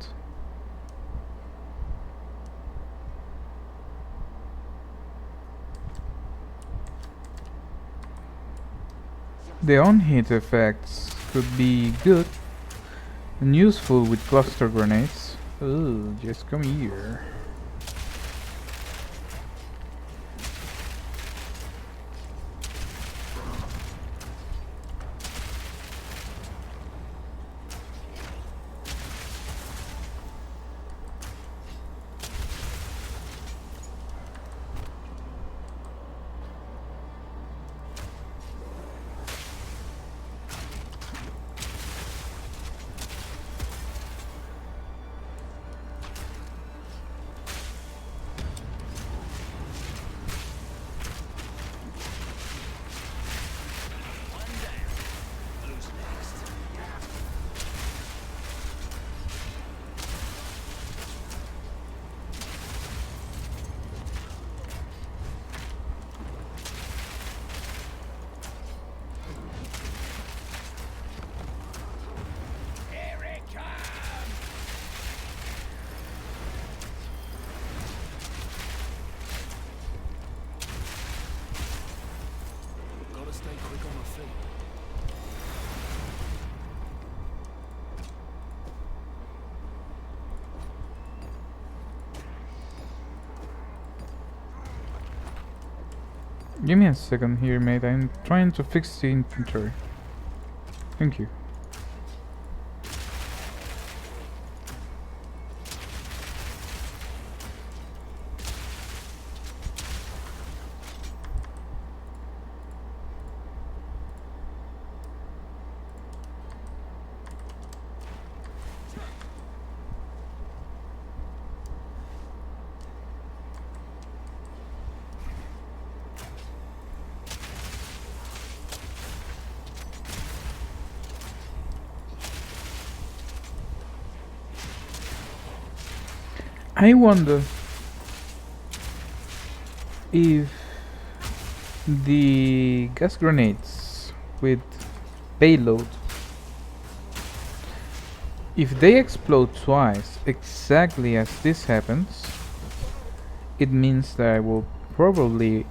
The on-hit effects could be good and useful with cluster grenades. Ooh, just come here. see. Give me a second here, mate. I'm trying to fix the inventory. Thank you. I wonder if the gas grenades with payload, if they explode twice exactly as this happens, it means that I will probably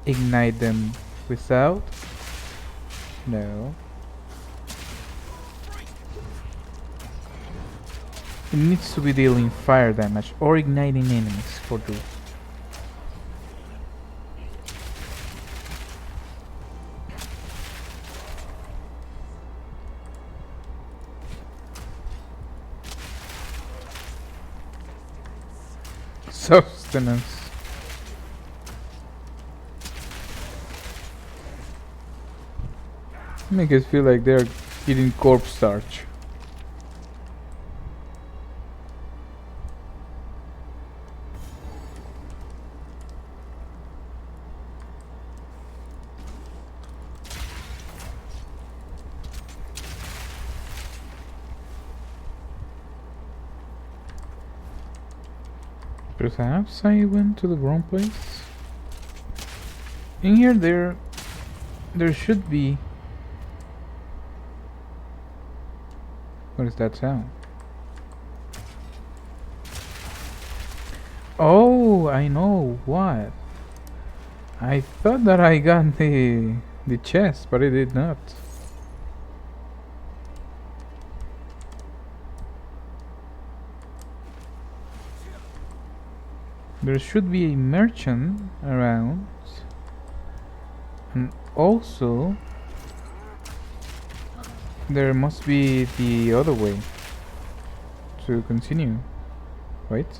ignite them without. No. It needs to be dealing fire damage or igniting enemies for this. Sustenance. Make it feel like they're eating corpse starch. Perhaps I went to the wrong place. In here, there should be. What is that sound? Oh, I know what. I thought that I got the chest, but I did not. There should be a merchant around, and also there must be the other way to continue, right?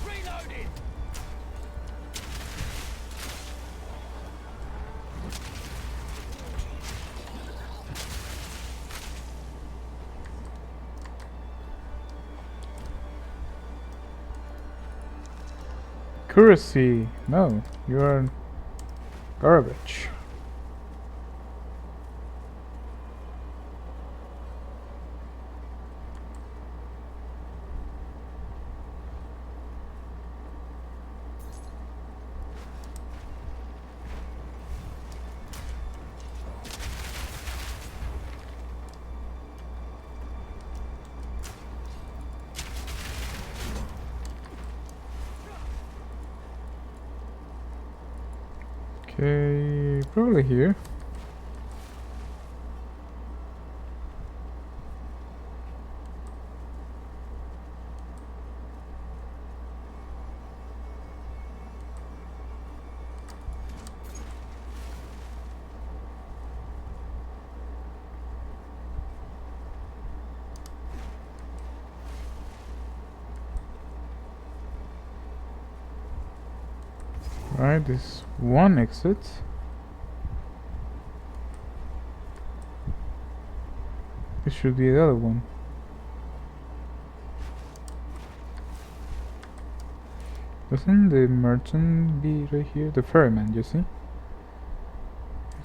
Reloading! Accuracy! No, you are garbage. Okay, probably here. Right, this one exit. This should be the other one. Doesn't the merchant be right here? The ferryman, you see?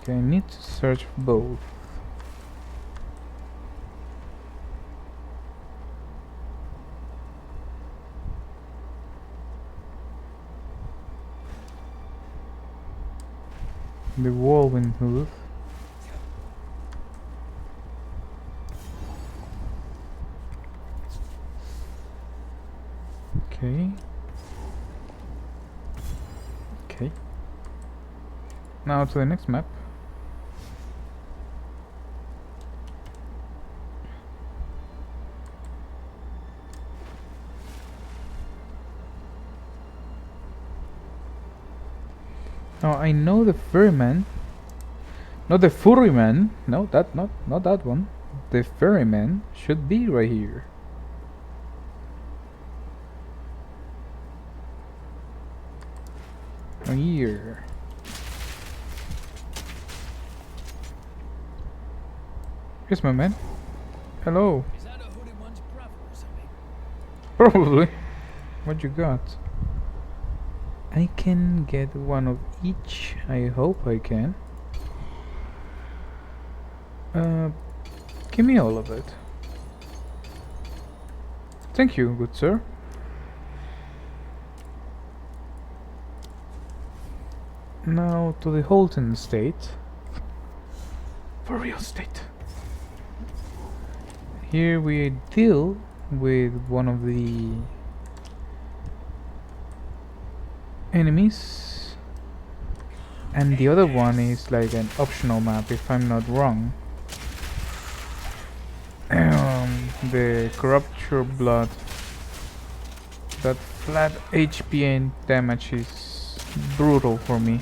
Okay, I need to search both. The woven hoof. Okay. Now to the next map. Now I know the ferryman, not the furryman. No, not that one. The ferryman should be right here. Right here. Here's my man. Hello. Is that a hooded one's brother or something? Probably. What you got? I can get one of each. I hope I can. Give me all of it. Thank you, good sir. Now to the Holten estate. For real estate. Here we deal with one of the enemies, and the other one is like an optional map if I'm not wrong. The corrupt your blood. That flat HP and damage is brutal for me.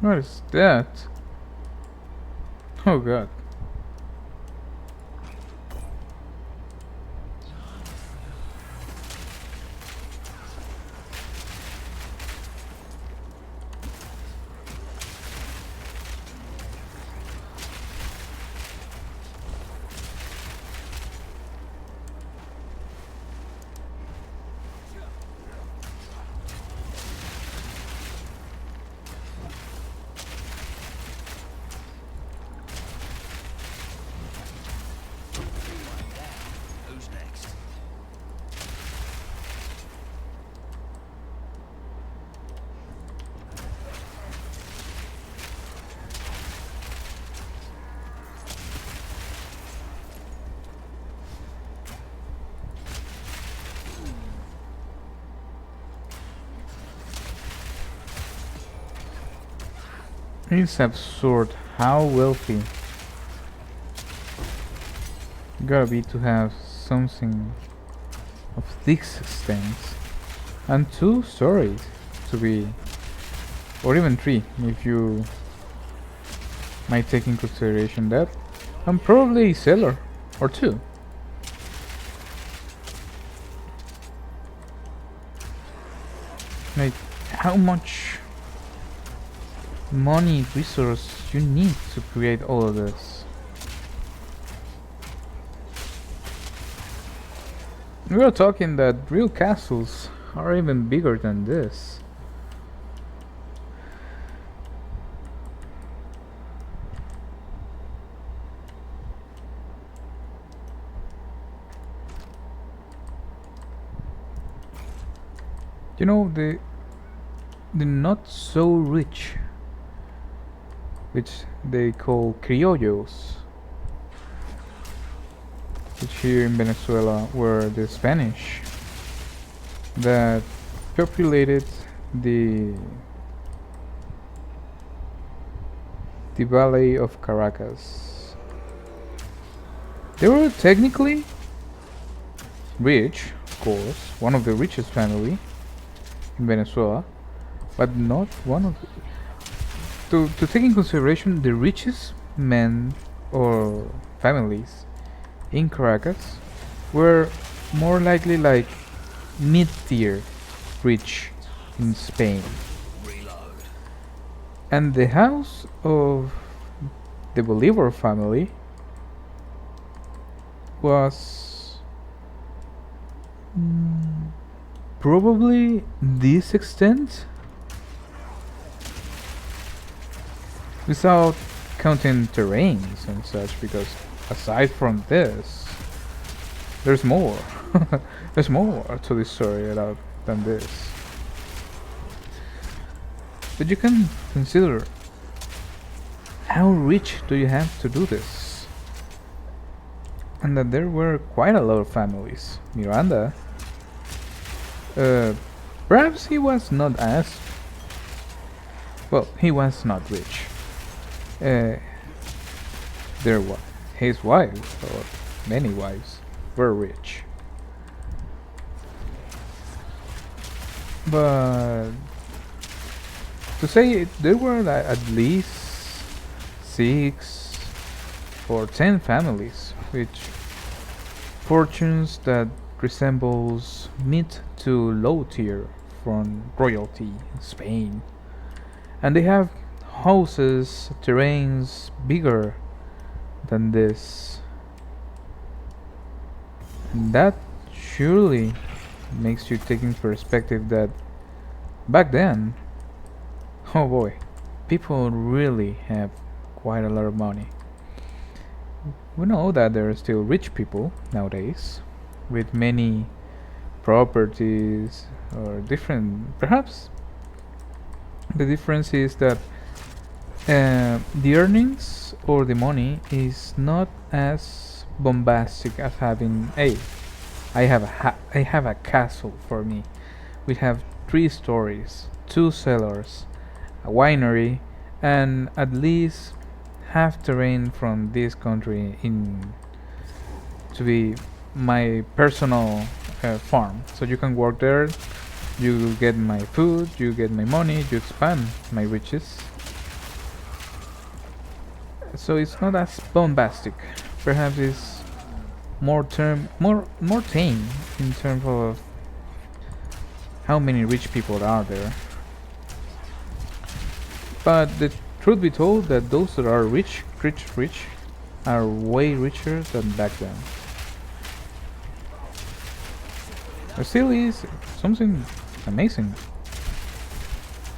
What is that? Oh god. Who's next? It's absurd how wealthy you gotta be to have something of this extent, and 2 stories to be, or even 3 if you might take in consideration that, and probably a cellar or 2. Like, how much money resource you need to create all of this? We are talking that real castles are even bigger than this. You know, the not so rich, which they call criollos, which here in Venezuela were the Spanish that populated the valley of Caracas. They were technically rich, of course, one of the richest family in Venezuela, but not one of to take in consideration the richest men or families in Caracas were more likely like mid-tier rich in Spain. Reload. And the house of the Bolivar family was probably this extent, without counting terrains and such, because aside from this, there's more. There's more to this story than this. But you can consider how rich do you have to do this? And that there were quite a lot of families. Miranda, perhaps he was not as well. He was not rich. There was his wife, or many wives, were rich. But to say there were at least 6 or 10 families which fortunes that resembles mid to low tier from royalty in Spain, and they have houses, terrains bigger than this, and that surely makes you take in perspective that back then, oh boy, people really have quite a lot of money. We know that there are still rich people nowadays with many properties or different. Perhaps the difference is that the earnings or the money is not as bombastic as having I have a castle for me. We have 3 stories, 2 cellars, a winery, and at least half terrain from this country in to be my personal farm. So you can work there, you get my food, you get my money, you expand my riches. So it's not as bombastic. Perhaps it's more tame in terms of how many rich people are there. But the truth be told, that those that are rich are way richer than back then. There still is something amazing,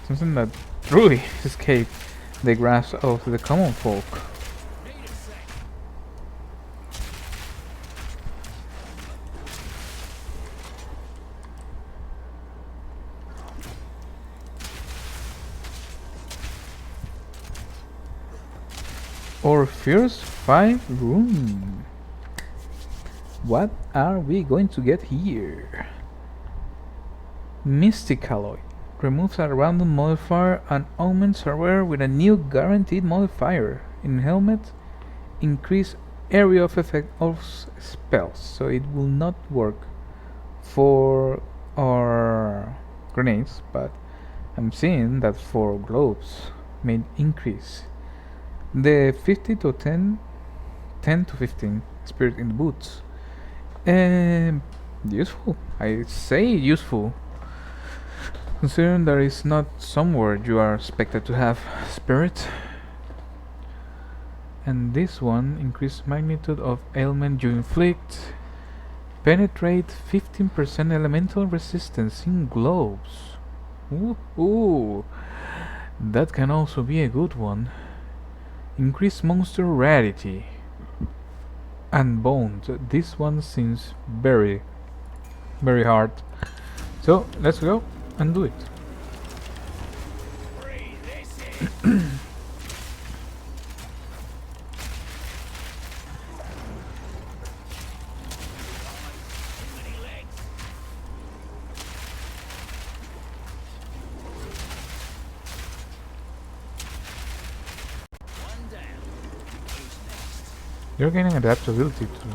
something that truly escaped the grasp of the common folk. Our first 5 room. What are we going to get here? Mystic Alloy. Removes a random modifier and augments a rare with a new guaranteed modifier. In helmet, increase area of effect of spells. So it will not work for our grenades, but I'm seeing that for globes may increase the 50 to 10 to 15 spirit in the boots. Useful, I say useful, considering there is not somewhere you are expected to have spirit. And this one, increased magnitude of ailment you inflict, penetrate 15% elemental resistance in globes. Ooh, that can also be a good one. Increase monster rarity and bones. This one seems very hard, so let's go and do it. You're gaining adaptability too.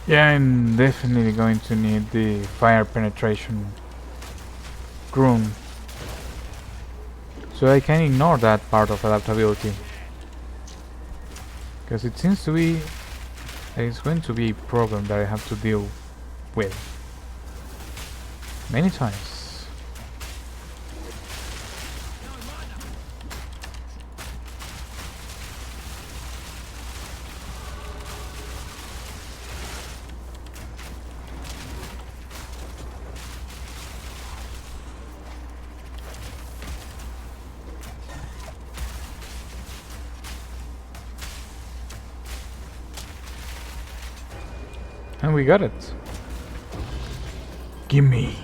Yeah, I'm definitely going to need the fire penetration room, so I can ignore that part of adaptability, because it seems to be it's going to be a problem that I have to deal with many times. And we got it. Gimme.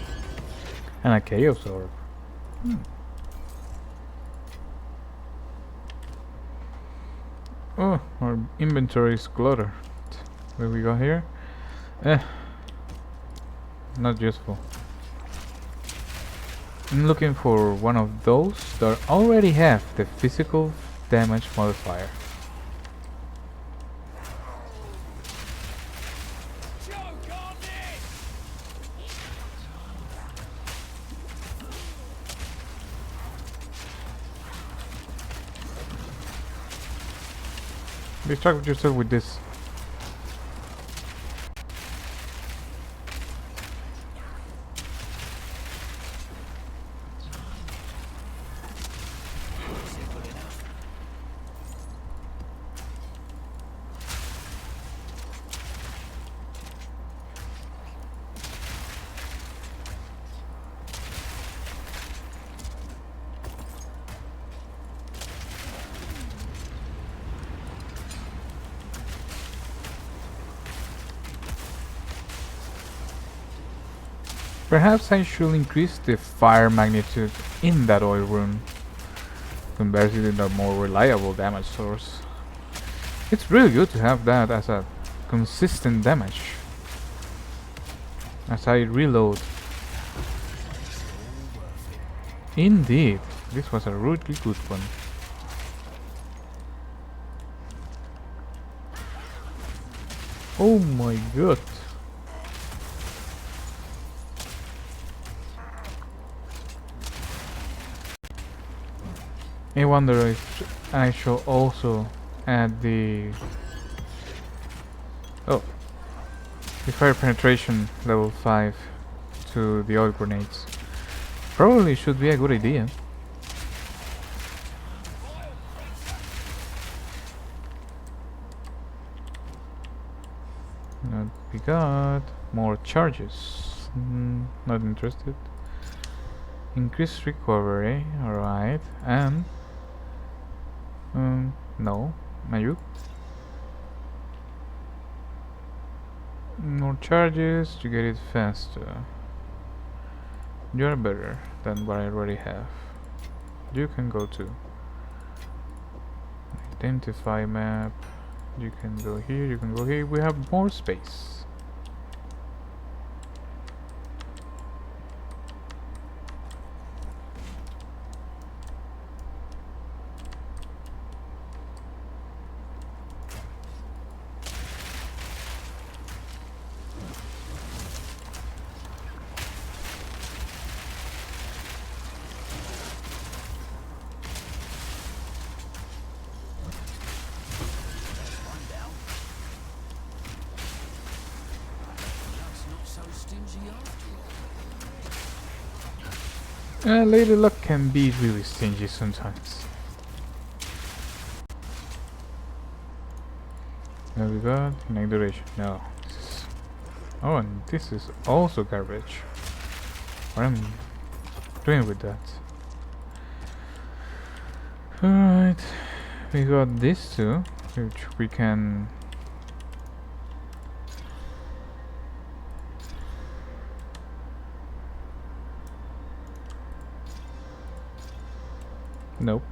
And a chaos orb. Oh, our inventory is cluttered. What we got here? Not useful. I'm looking for one of those that already have the physical damage modifier. Distract yourself with this. Perhaps I should increase the fire magnitude in that oil rune, converting it into a more reliable damage source. It's really good to have that as a consistent damage as I reload. Indeed, this was a really good one. Oh my god. I wonder if I should also add the fire penetration level 5 to the oil grenades. Probably should be a good idea. We got more charges. Not interested. Increased recovery, alright, and no, Mayuk. More charges, you get it faster. You're better than what I already have. You can go to identify map. You can go here, you can go here. We have more space. Lady Luck can be really stingy sometimes. There we got ignite duration. No. Oh, and this is also garbage. What am I doing with that? Alright. We got this too, which we can... Nope.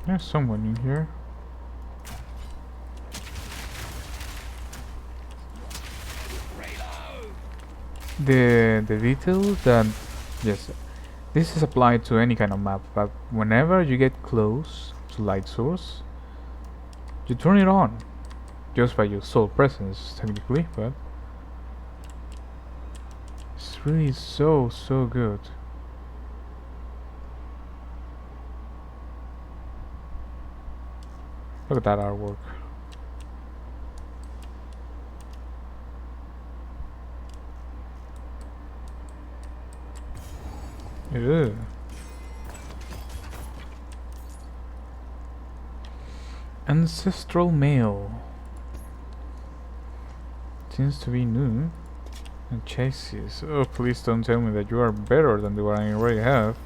There's someone in here. The detail that, yes, this is applied to any kind of map, but whenever you get close to light source, you turn it on just by your sole presence technically, but it's really so good. Look at that artwork. Ew. Ancestral mail. Seems to be new. And chassis. Oh, please don't tell me that you are better than the one I already have.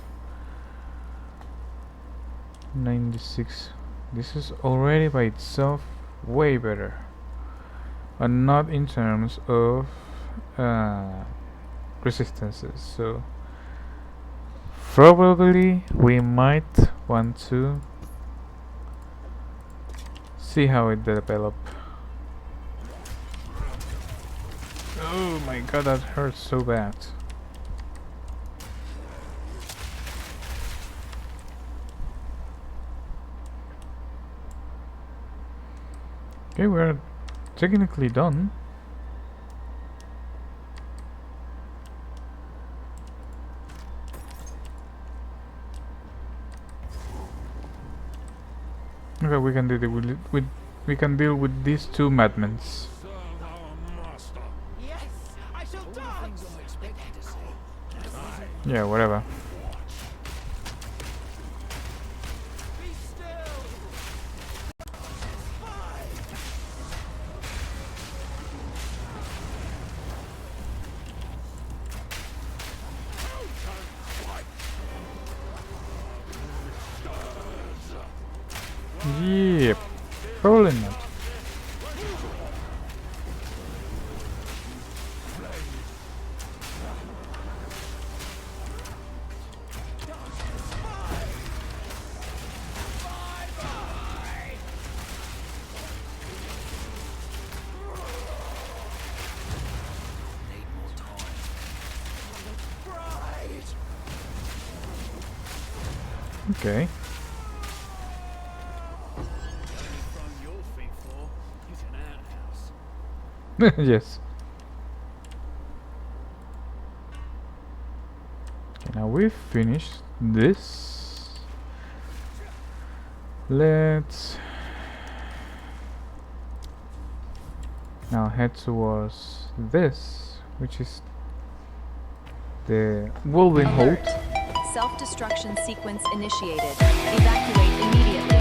96. This is already by itself way better. But not in terms of resistances. So probably we might want to see how it develops. Oh my god, that hurts so bad. Okay, we're technically done. Okay, we can deal we can deal with these two madmen. Serve our master. Yes, I shall dance. I expected to see. Yeah, whatever. Be still. Yep, probably not. Okay. Yes. Okay, now we've finished this. Let's now head towards this, which is the Wolven Holt. Self-destruction sequence initiated. Evacuate immediately.